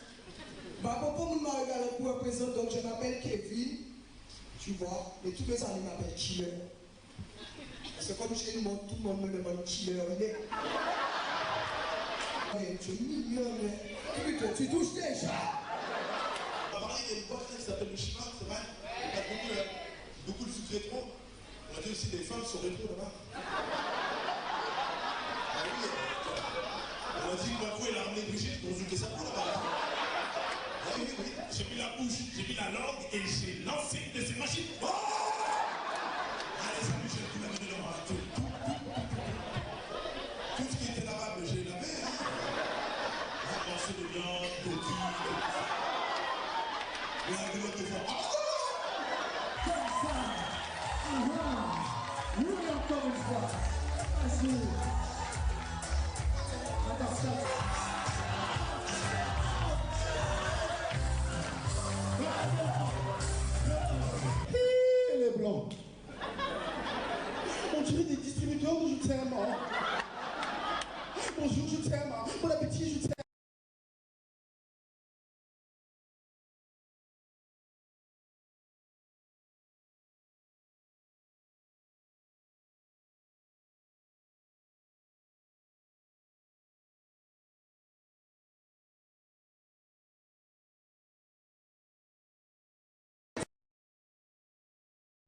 Pas pour mon Marie-Galette pour représenter, donc je m'appelle Kevin, tu vois, et tous les amis m'appellent Killer. C'est comme chez moi, tout le monde me demande Killer. Tu es mignonne, putain, tu touches déjà. On va parler d'une boîte qui s'appelle le Shima, c'est vrai. Il y a beaucoup de sucre rétro. On a dit aussi des femmes sur rétro là-bas. Ah oui, on a dit que ma fouille, elle a ramené Brigitte pour zouker ça pour là-bas. Ah oui, oui, j'ai mis la bouche, j'ai mis la langue et j'ai lancé de ces machines. Oh, allez, salut, j'ai tout la vie de l'homme. Tout ce qui était lavable, j'ai lavé. Un morceau de viande, de du, la gueule de voix. Comme ça. Oui, encore une fois. Vas-y. Attention. Les blancs. On dirait des distributeurs de je t'aime. Bonjour, je t'aime. Bon appétit, je t'aime.